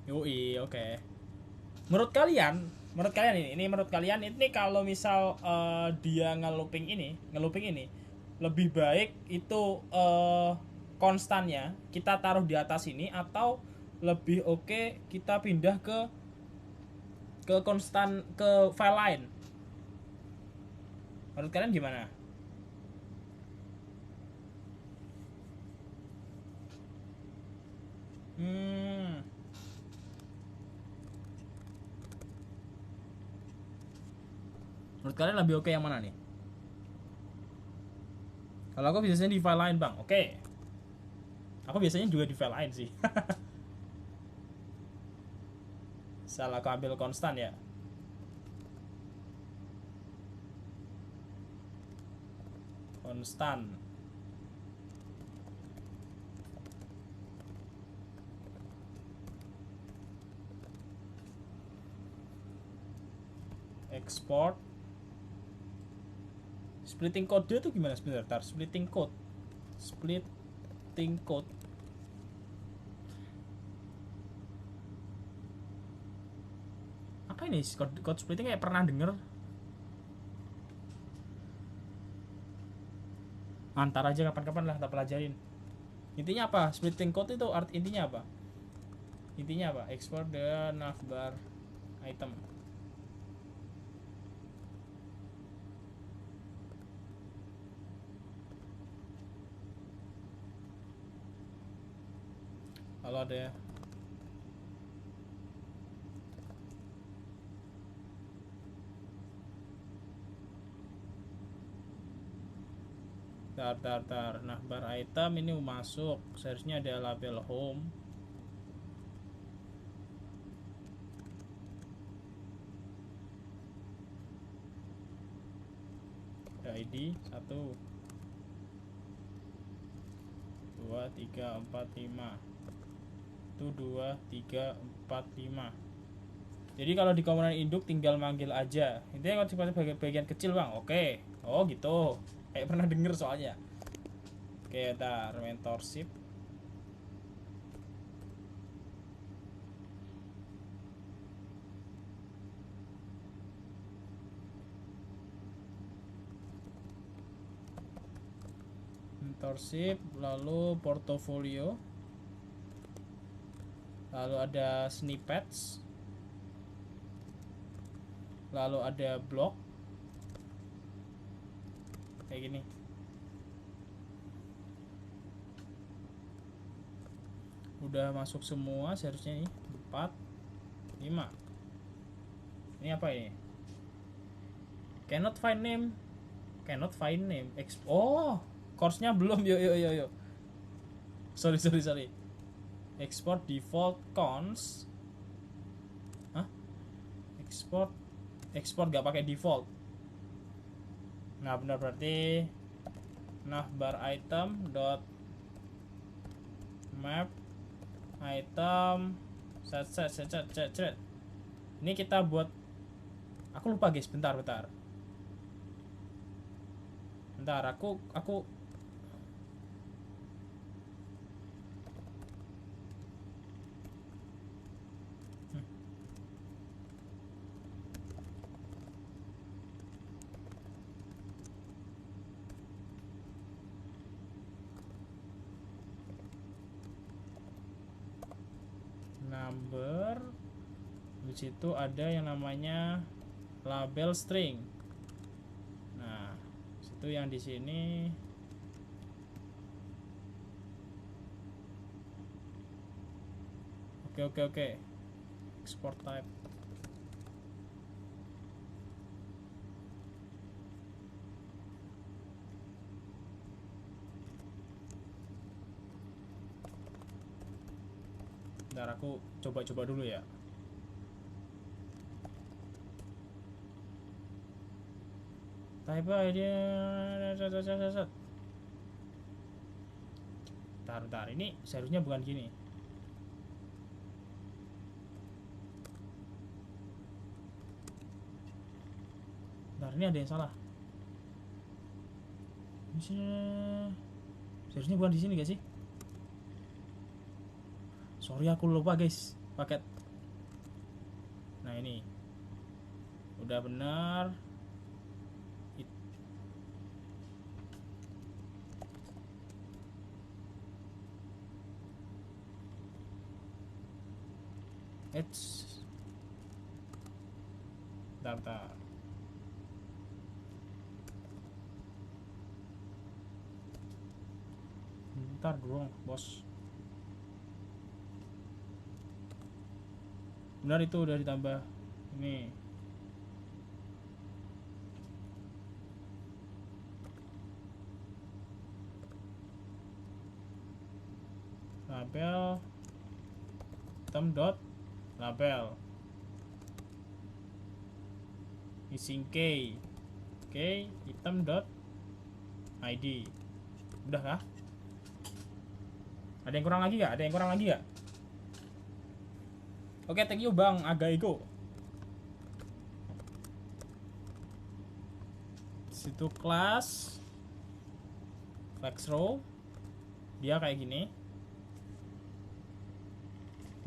Speaker 1: Yoi, oke. Menurut kalian ini menurut kalian ini kalau misal dia ngelooping ini lebih baik itu konstannya kita taruh di atas ini atau lebih oke kita pindah ke konstan ke file lain? Menurut kalian gimana? Menurut kalian lebih oke yang mana nih? Kalau aku biasanya di file lain, Bang. Oke. Aku biasanya juga di file lain sih. Salah, aku ambil konstan ya. Konstan. Export. Splitting code dia tuh gimana sebentar? Splitting code. Apa ini code splitting, kayak pernah denger. Antar aja kapan-kapan lah kita pelajarin. Intinya apa? Splitting code itu intinya apa? Export the navbar item. Kalau ada tar. Nah, bar item ini masuk. Seharusnya ada label home. Ada ID 1 2 3 4 5. Itu 2 3 4 5. Jadi kalau di komponen induk tinggal manggil aja. Intinya kalau bagian kecil, Bang. Oke. Oh, gitu. Kayak pernah denger soalnya. Oke, mentorship. authorship, lalu portfolio, lalu ada snippets, lalu ada blog kayak gini. Udah masuk semua seharusnya nih. 4 5. Ini apa ini? Cannot find name. Oh, course-nya belum. Yo. Sorry. Export default cons. Hah? Export gak pakai default. Nah, benar berarti navbar item dot map item set. Ini kita buat, aku lupa guys, bentar. Aku number, di situ ada yang namanya label string. Nah, situ yang di sini oke. Export type. Bentar, aku coba dulu ya. Type aja. Bentar, ini seharusnya bukan gini. Bentar, ini ada yang salah. Seharusnya bukan di sini gak sih? Sorry, aku lupa guys paket. Nah, ini udah benar. Bentar. Bentar dong, bos. Benar, itu udah ditambah ini. Label item dot label missing key. Oke, item dot id. Udah kah? Ada yang kurang lagi gak? Oke, thank you Bang Agaigo. Situ kelas flex row, dia kayak gini.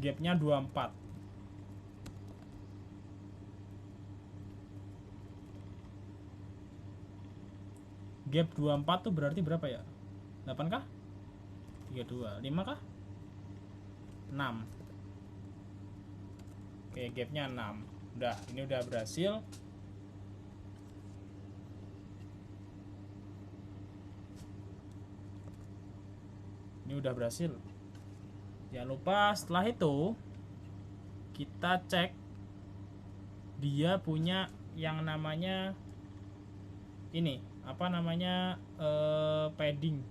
Speaker 1: Gapnya 24. Gap 24 tuh berarti berapa ya? 8 kah? 32, 5 kah? 6. Oke, gapnya 6. Udah, ini udah berhasil. Ini udah berhasil. Jangan lupa setelah itu kita cek dia punya yang namanya ini, apa namanya, padding.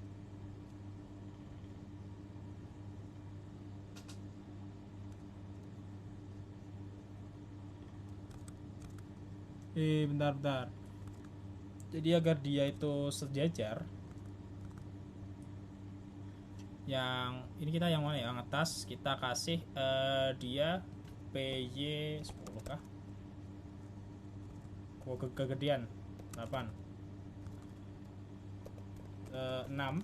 Speaker 1: Bentar. Jadi agar dia itu sejajar, yang ini kita yang mana ya? Yang atas kita kasih dia PY 10 kah? Kegedean 8. 6.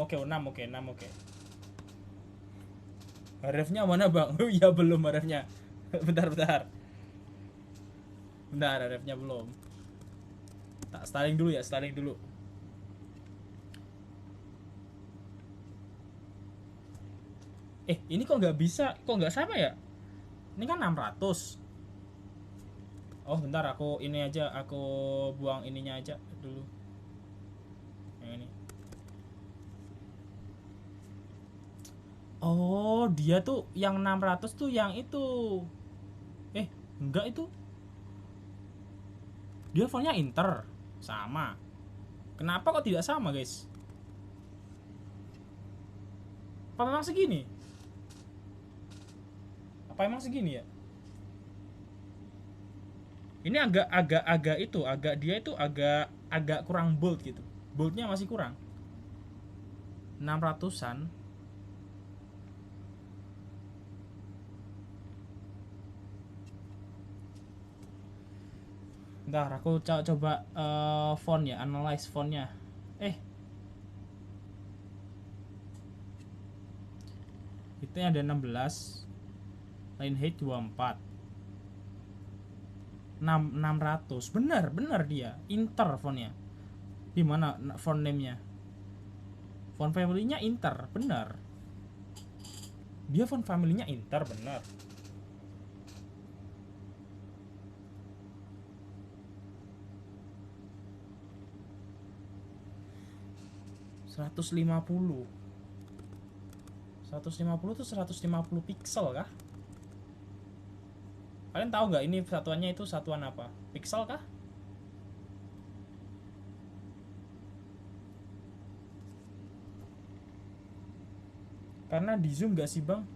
Speaker 1: Oke. Refnya mana Bang? Oh iya, belum refnya. Bentar. Refnya belum. Tak styling dulu. Ini kok nggak bisa, kok nggak sama ya? Ini kan 600. Oh bentar, aku ini aja, aku buang ininya aja dulu. Yang ini. Oh, dia tuh yang 600 tuh yang itu. Enggak itu. Dia fontnya Inter. Sama. Kenapa kok tidak sama, guys? Apa memang segini? Apa emang segini ya? Ini agak itu, dia itu agak kurang bold gitu. Boldnya masih kurang. 600-an. Bentar, aku coba font ya, analyze fontnya. Itu ada 16, line height 24, 600. Benar dia Inter fontnya. Di mana font name-nya? Font family-nya Inter, benar. Dia font family-nya Inter, benar. Seratus lima puluh tuh 150 pixel kah? Kalian tahu nggak ini satuannya itu satuan apa? Pixel kah? Karena di zoom nggak sih bang?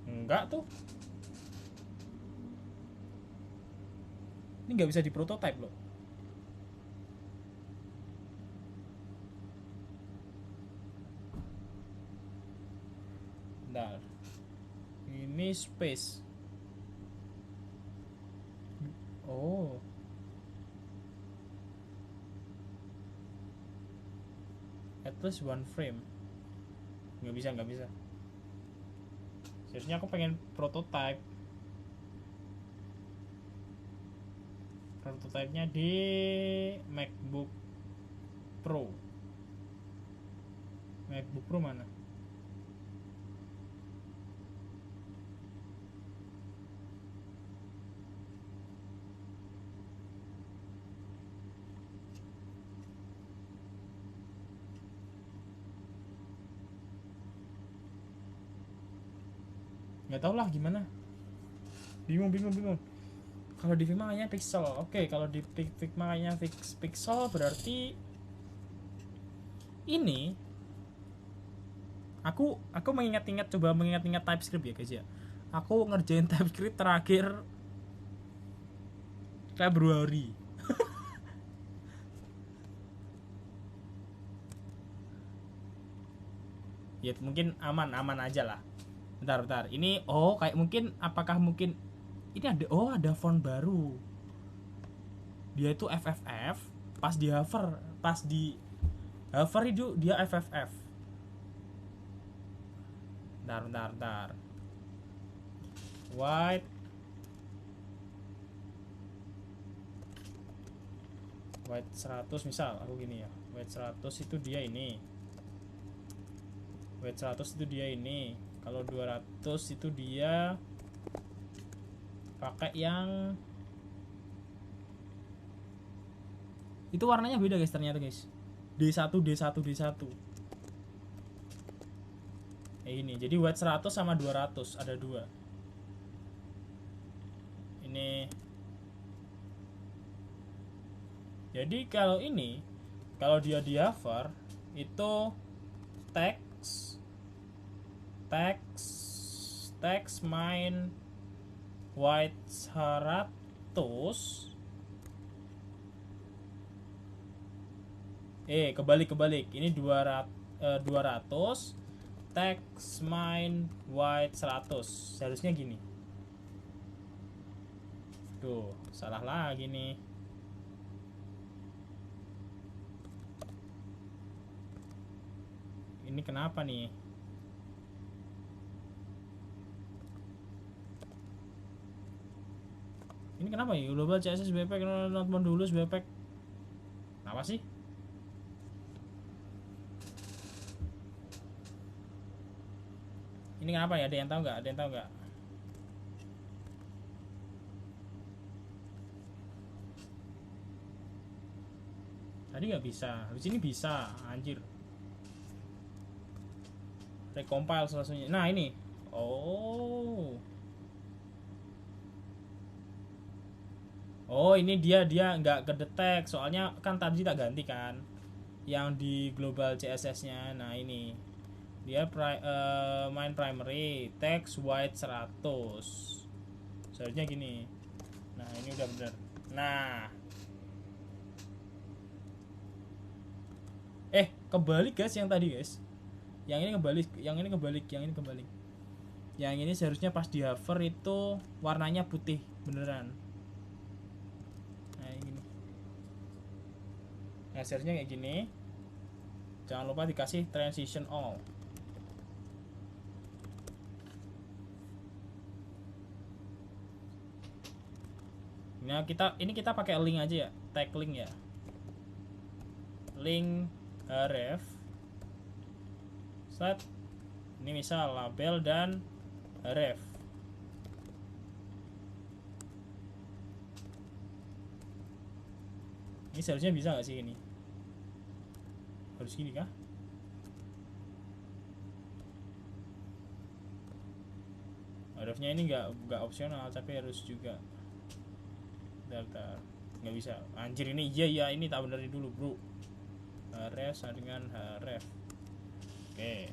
Speaker 1: Enggak tuh. Ini nggak bisa di prototype loh. Bentar. Ini space. Oh. At least one frame. Nggak bisa. Seharusnya aku pengen prototype. Prototype-nya di MacBook Pro. MacBook Pro mana? Nggak tau lah gimana. Bingung. Kalau di Figma kayaknya pixel. Oke, kalau di Figma kayaknya pixel berarti ini aku mengingat-ingat TypeScript ya guys ya. Aku ngerjain TypeScript terakhir Februari. Ya mungkin aman aja lah. Bentar. Ini kayak mungkin apakah mungkin ini ada font baru. Dia itu FFF, pas di hover itu dia FFF. Bentar. White 100 misal aku gini ya. White 100 itu dia ini. White 100 itu dia ini. Kalau 200 itu dia pakai yang itu warnanya beda guys ternyata guys. D1 ini. Jadi white 100 sama 200 ada dua. Ini. Jadi kalau dia di hover itu text main white 100 kebalik ini 200 text main white 100 seharusnya gini. Tuh salah lagi nih. Ini kenapa nih? Ini kenapa ya? Global CSS Backpack not modulus Backpack. Kenapa sih? Ini kenapa ya? Ada yang tahu nggak? Ada yang tahu nggak? Tadi nggak bisa, habis ini bisa, anjir. Recompile selanjutnya. Nah ini, oh, oh ini dia nggak kedetek, soalnya kan tadi tak ganti kan, yang di global CSS-nya. Nah ini dia main primary text white 100, seharusnya gini. Nah ini udah bener. Nah, kebalik guys yang tadi guys. Yang ini kebalik, yang ini kebalik, yang ini kebalik. Yang ini seharusnya pas di hover itu warnanya putih beneran. Nah ini. Nah seharusnya kayak gini. Jangan lupa dikasih transition all. Nah kita pakai link aja ya, tag link ya. Link href. Set. Ini misal label dan href. Ini seharusnya bisa nggak sih ini? Harus gini kah? Hrefnya ini nggak opsional tapi harus juga. Bentar. Nggak bisa. Anjir ini iya ini tak benerin dulu bro. Href sama dengan href. Oke.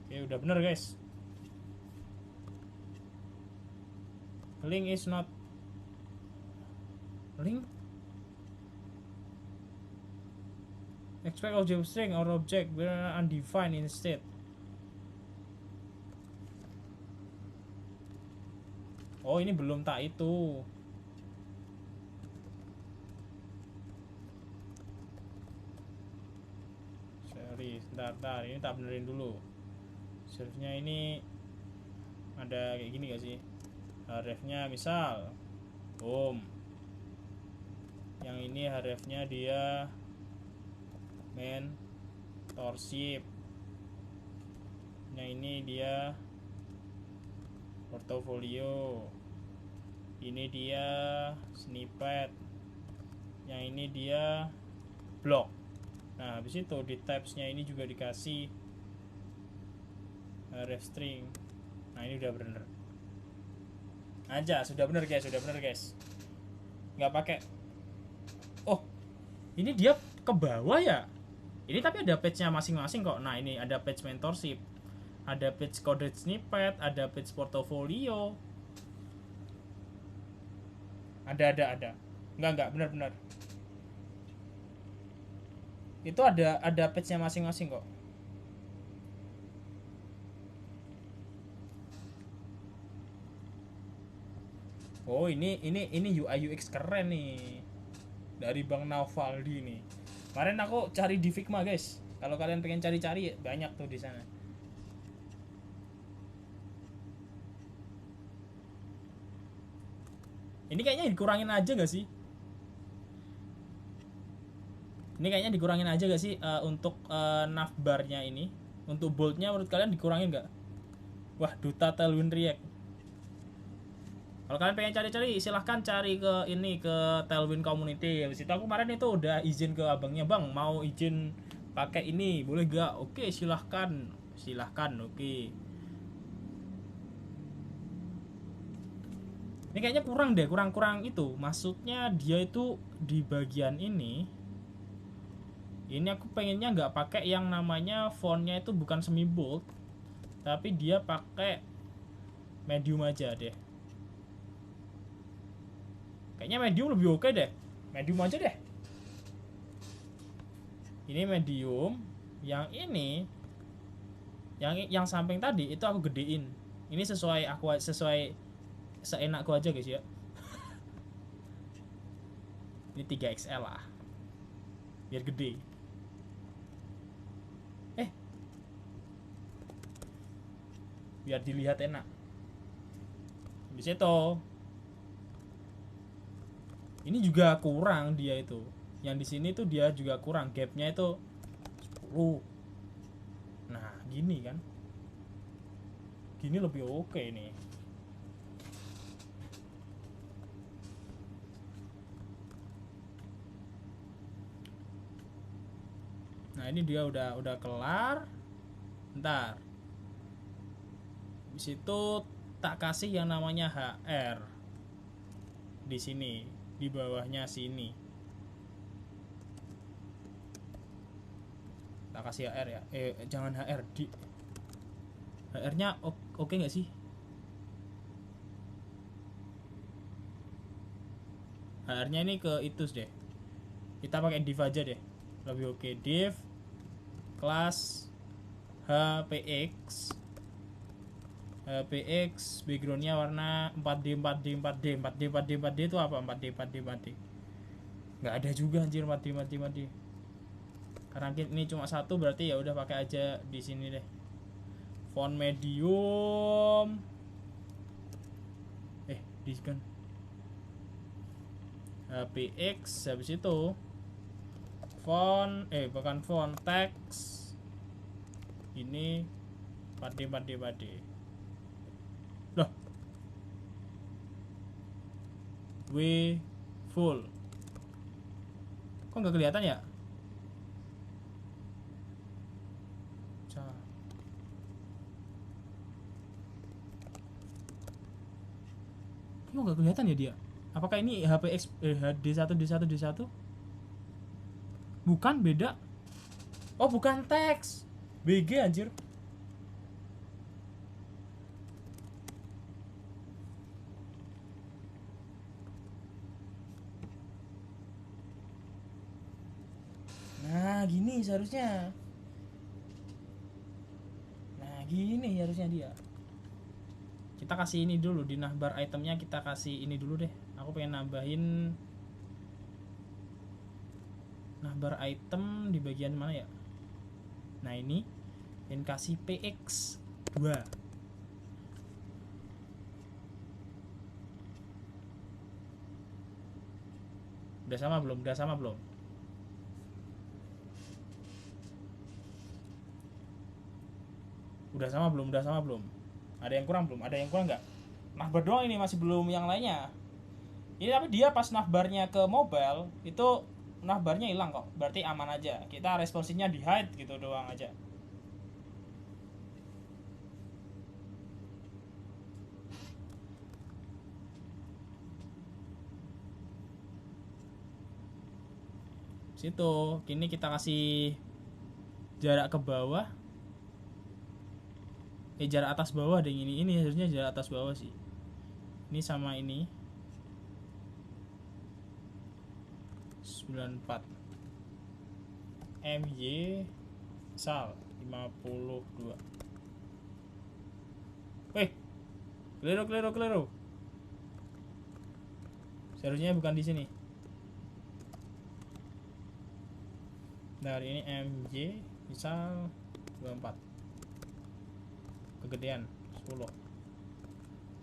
Speaker 1: Oke udah bener guys. Link is not link. Expect object string or object were undefined instead. Oh ini belum tak itu. Sorry, sebentar, ini tak benerin dulu. Serve-nya ini ada kayak gini gak sih? Href-nya misal, boom. Yang ini href-nya dia mentorship. Yang ini dia portofolio. Ini dia snippet. Yang ini dia blog. Nah habis itu di tabs-nya ini juga dikasih href string. Nah ini udah bener aja, sudah bener guys, nggak pakai. Oh ini dia ke bawah ya. Ini tapi ada page-nya masing-masing kok. Nah ini ada page mentorship, ada page coded snippet, ada page portfolio, ada. Enggak benar. Itu ada page-nya masing-masing kok. Oh ini UI UX keren nih dari Bang Navaldi nih. Kemarin aku cari di Figma guys. Kalau kalian pengen cari-cari banyak tuh di sana. Ini kayaknya dikurangin aja gak sih? Ini kayaknya dikurangin aja gak sih untuk navbarnya ini? Untuk boldnya menurut kalian dikurangin gak? Wah duta Tailwind React. Kalau kalian pengen cari-cari silahkan cari ke ini, ke Tailwind Community. Habis itu aku kemarin itu udah izin ke abangnya, bang mau izin pakai ini boleh gak? Oke silahkan oke. Ini kayaknya kurang deh, kurang itu. Maksudnya dia itu di bagian ini aku pengennya nggak pakai yang namanya fontnya itu bukan semi bold, tapi dia pakai medium aja deh. Kayaknya medium lebih oke deh. Medium aja deh. Ini medium. Yang ini yang samping tadi itu aku gedein. Ini sesuai seenakku aja guys ya. Ini 3XL lah. Biar gede. Biar dilihat enak. Di situ. Ini juga kurang dia itu. Yang di sini tuh dia juga kurang, gapnya itu Nah gini kan, gini lebih oke nih. Nah ini dia udah kelar. Ntar di situ tak kasih yang namanya HR di sini, di bawahnya sini. Tak kasih HR ya. Jangan HR, di HR-nya oke nggak sih? HR-nya ini ke itu deh. Kita pakai div aja deh. Lebih oke. Div kelas HPX. HPX backgroundnya warna 4D 4D 4D 4D 4D 4D itu apa? 4D 4D 4D. Nggak ada juga anjir 4D 4D 4D. Karena ini cuma satu berarti ya udah pakai aja di sini deh. Font medium. Di kan HPX, habis itu font bukan font, teks ini 4D 4D 4D. Loh, W full kok nggak kelihatan ya? Kok nggak kelihatan ya dia? Apakah ini HPX HD1 D1 D1? Bukan, beda. Oh, bukan teks. BG anjir. Nah, gini seharusnya. Nah, gini harusnya dia. Kita kasih ini dulu di navbar itemnya, kita kasih ini dulu deh. Aku pengen nambahin navbar item di bagian mana ya? Nah ini, dan kasih PX 2. Udah sama belum? Udah sama belum? Udah sama belum? Udah sama belum? Ada yang kurang belum? Ada yang kurang nggak? Navbar doang ini, masih belum yang lainnya. Ini tapi dia pas navbarnya ke mobile itu navbarnya hilang kok. Berarti aman aja. Kita responsinya di hide gitu doang aja. Situ. Kini kita kasih jarak ke bawah. Jarak atas bawah deh ini. Ini harusnya jarak atas bawah sih. Ini sama ini 94 MY sal 52. Keliru. Seharusnya bukan di sini. Nah, ini MJ misal 24. Kegedean 10.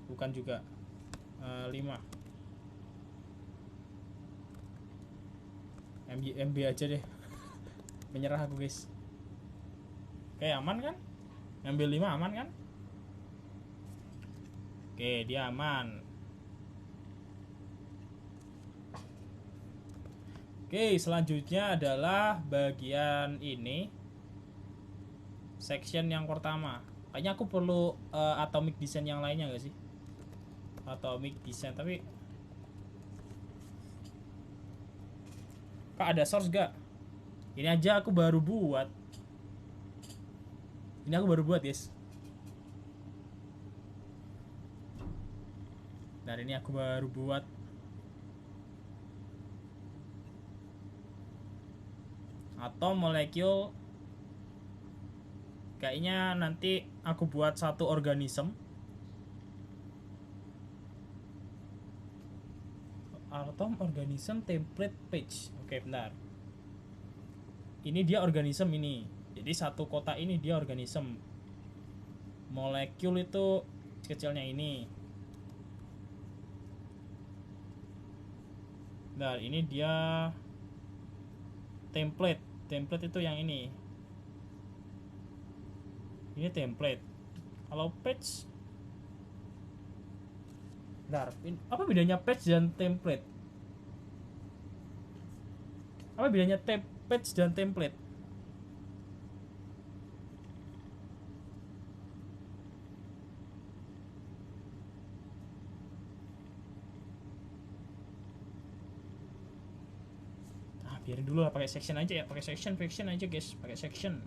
Speaker 1: Bukan juga 5. MB aja deh. Menyerah aku, guys. Oke, aman kan? Ngambil 5 aman kan? Oke, dia aman. Oke, selanjutnya adalah bagian ini. Section yang pertama. Kayaknya aku perlu atomic design yang lainnya gak sih? Atomic design, tapi Kak ada source gak? Ini aja aku baru buat. Ini aku baru buat, guys. Dan ini aku baru buat. Atau molekul. Kayaknya nanti aku buat satu organisme. Atom organism template page. Oke, bentar. Ini dia organisme ini. Jadi satu kotak ini dia organisme. Molekul itu kecilnya ini. Nah, ini dia template. Template itu yang ini. Ini template. Kalau page, bentar, apa bedanya page dan template? Apa bedanya page dan template? Biarin dulu lah, pakai section aja ya, pakai section aja guys, pakai section.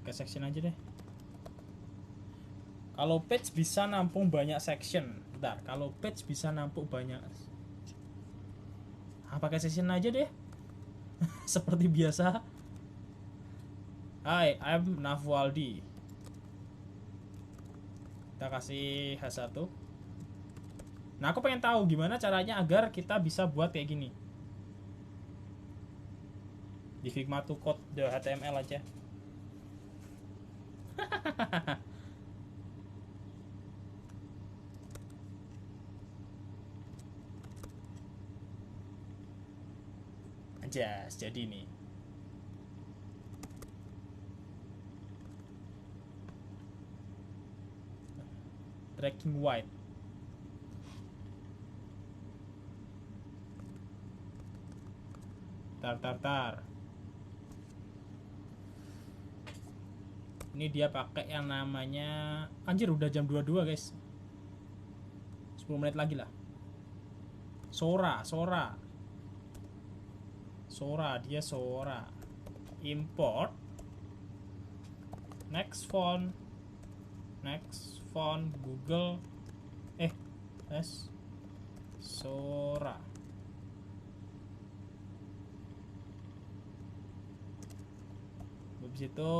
Speaker 1: Pakai section aja deh. Kalau page bisa nampung banyak section. Bentar, kalau page bisa nampung banyak. Pakai section aja deh. Seperti biasa. Hai, I'm Nafwaldi. Kita kasih H1. Nah, aku pengen tahu gimana caranya agar kita bisa buat kayak gini. Di Figma to Code HTML aja. Aja, jadi nih. Tracking white. Tar. Ini dia pakai yang namanya, anjir udah jam 22 guys. 10 menit lagi lah. Sora. Dia Sora. Import. Next font Google. Sora. Habis itu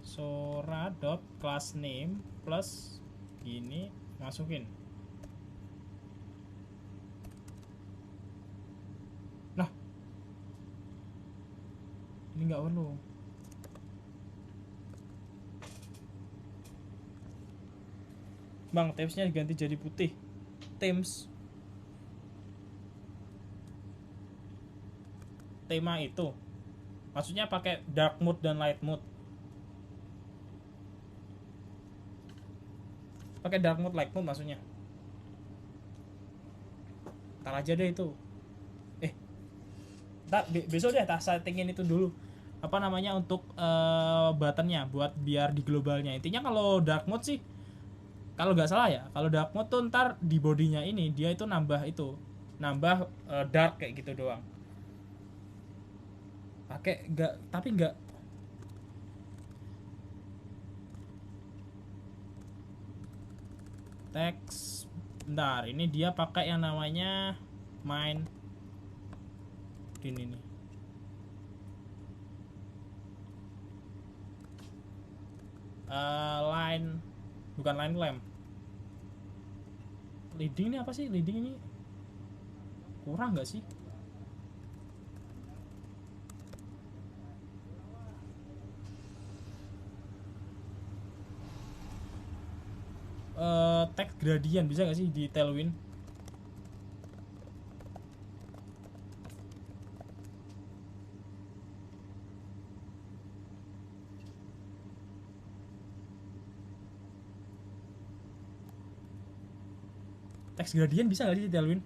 Speaker 1: Sora dot class name plus gini, masukin. Nah, ini nggak perlu. Bang, themesnya diganti jadi putih. Tema itu maksudnya pakai dark mode dan light mode. Pakai dark mode, light mode maksudnya. Ntar aja deh itu. Ntar besok deh tak settingin itu dulu. Apa namanya untuk buttonnya buat biar di globalnya. Intinya kalau dark mode sih, kalau nggak salah ya, kalau dark mode tuh ntar di bodinya ini dia itu nambah dark kayak gitu doang. Pakai nggak, tapi nggak. Teks, bentar, ini dia pakai yang namanya main ini nih. Line, bukan line lamp. Leading ini apa sih? Leading ini kurang nggak sih? Text gradient bisa nggak sih di Tailwind? Text gradient bisa nggak sih di Tailwind?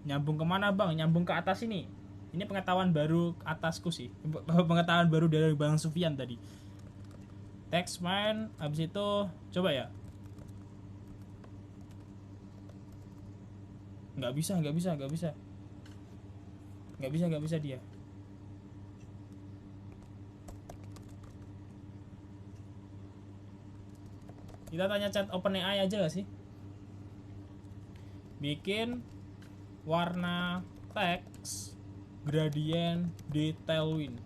Speaker 1: Nyambung kemana bang? Nyambung ke atas ini. Ini pengetahuan baru atasku sih. Pengetahuan baru dari Bang Sufyan tadi. Text main, habis itu coba ya. Nggak bisa dia. Kita tanya chat OpenAI aja gak sih? Bikin warna teks gradient di Tailwind.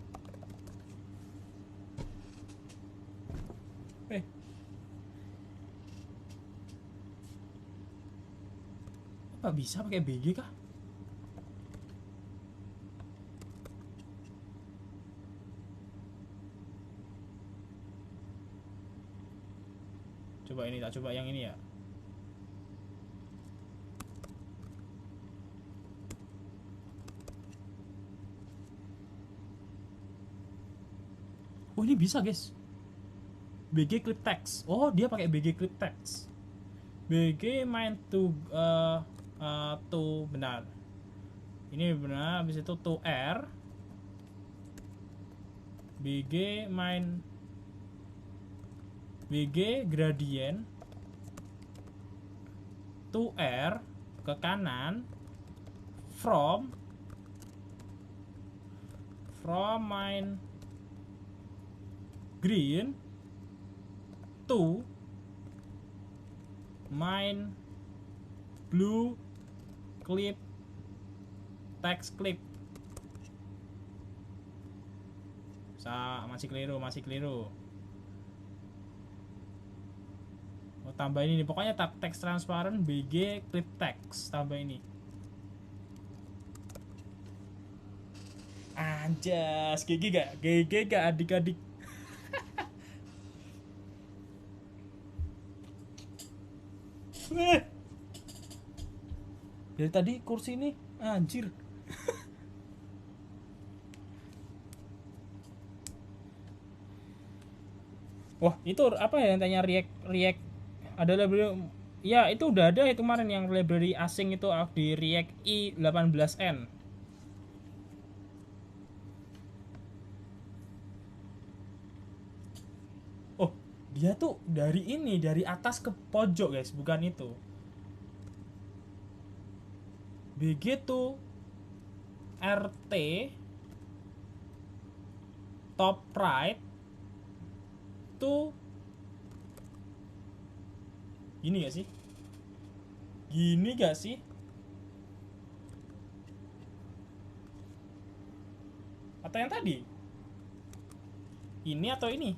Speaker 1: Apa Apa bisa pakai BG kah? Coba ini, tak coba yang ini ya. Oh, ini bisa, guys. BG clip text. Oh, dia pakai BG clip text. BG main to benar. Ini benar, habis itu to R. BG main BG gradient to R ke kanan from main green to main blue clip text clip. Masih keliru. Oh, tambah ini nih, pokoknya text transparent BG clip text, tambah ini. Anjas, GG gak adik-adik. Dari tadi kursi ini anjir. Wah, itu apa ya yang tanya React ada library ya, itu udah ada itu kemarin yang library asing itu di React i18n. Oh, dia tuh dari atas ke pojok, guys, bukan itu. Begitu RT top right tuh gini gak sih atau yang tadi ini atau ini?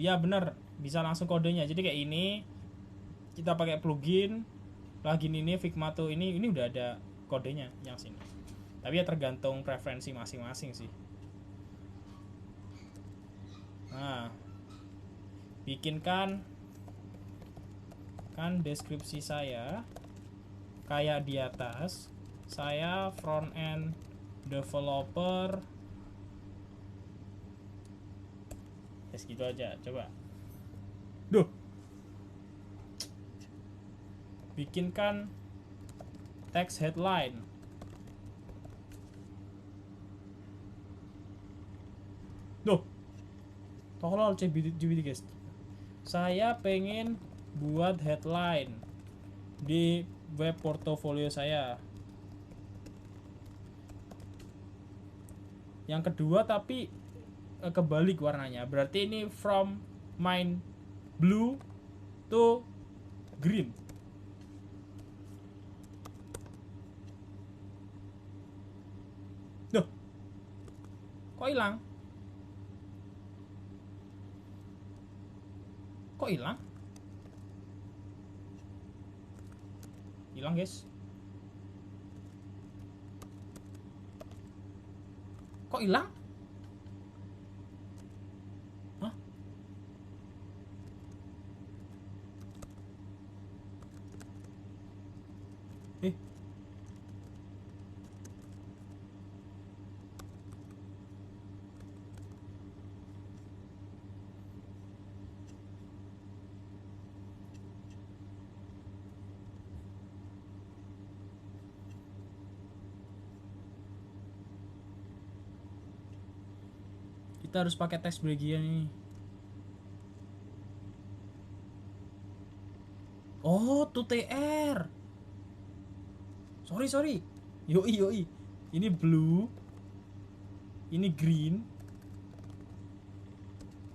Speaker 1: Iya bener, bisa langsung kodenya. Jadi kayak ini kita pakai plugin ini Figma tuh ini udah ada kodenya yang sini. Tapi ya tergantung preferensi masing-masing sih. Nah, bikinkan deskripsi saya kayak di atas. Saya front end developer. Segitu aja, coba. Duh. Bikinkan text headline. Duh. Tolol ChatGPT, guys. Saya pengen buat headline di web portofolio saya. Yang kedua tapi kebalik warnanya. Berarti ini from main blue to green. Duh. Kok hilang? Hilang, guys. Kok hilang? Hah? Kita harus pakai teks bagian ini. Oh, to TR. Sorry. Yoi. Ini blue. Ini green.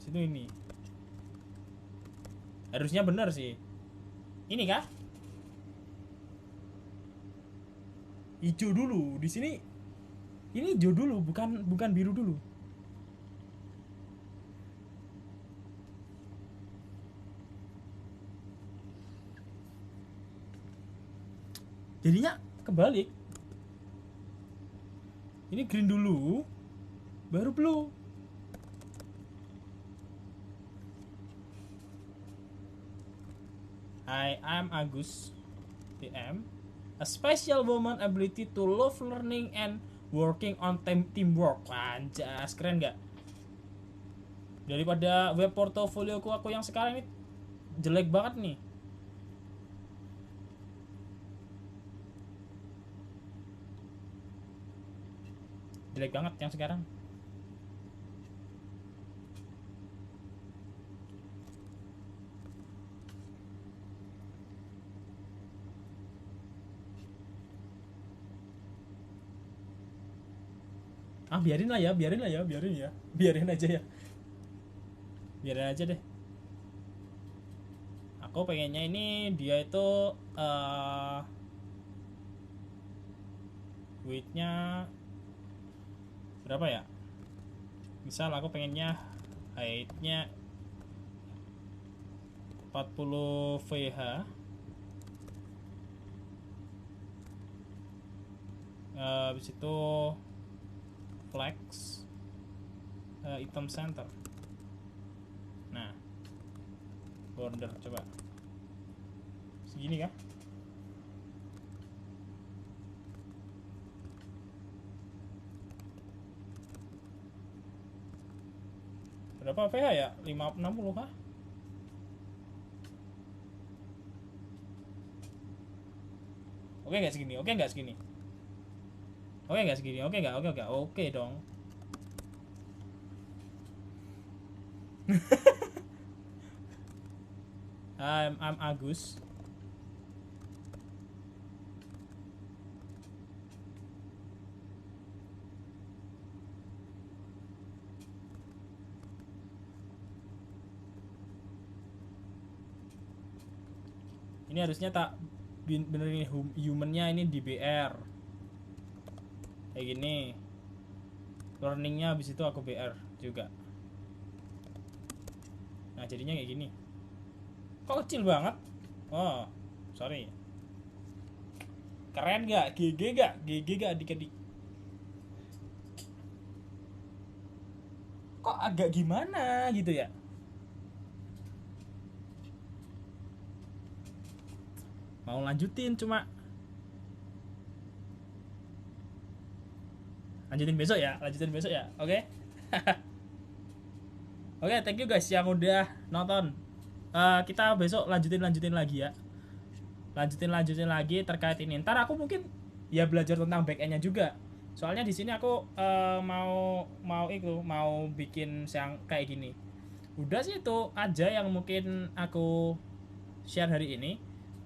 Speaker 1: Situ ini. Harusnya benar sih. Ini kah? Hijau dulu. Di sini ini hijau dulu, bukan biru dulu. Jadinya kebalik. Ini green dulu, baru blue. Hi, I'm Agus TM. A special woman ability to love learning and working on teamwork. Anjas, keren gak? Daripada web portofolio aku yang sekarang ini jelek banget nih. Jelek banget yang sekarang. Biarin aja deh. Aku pengennya ini dia itu weightnya berapa ya? Misal aku pengennya heightnya 40 VH, habis itu flex, item center. Nah, border coba segini kah? Berapa VH ya? 560 kah? Oke nggak segini? Oke nggak segini? Oke nggak segini? Oke nggak? Oke dong. I'm Agus. Ini harusnya tak benerin humannya ini di BR kayak gini, learningnya habis itu aku BR juga. Nah jadinya kayak gini. Kok kecil banget? Oh sorry. Keren gak? GG gak adik-adik? Kok agak gimana gitu ya? Mau lanjutin cuma lanjutin besok ya. Oke. Oke, thank you guys yang udah nonton. Kita besok lanjutin lagi ya. Lanjutin lagi terkait ini. Ntar aku mungkin ya belajar tentang back end-nya juga. Soalnya di sini aku mau bikin yang kayak gini. Udah sih itu aja yang mungkin aku share hari ini.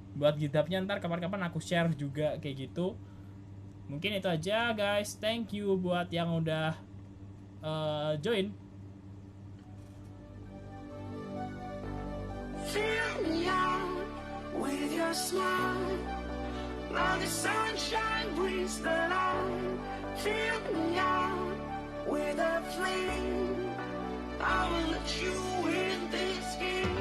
Speaker 1: Buat GitHub-nya ntar kapan-kapan aku share juga kayak gitu. Mungkin itu aja guys. Thank you buat yang udah join.
Speaker 3: Fill me out with your smile. Now the sunshine brings the light. Fill me out with a flame. I will let you in this game.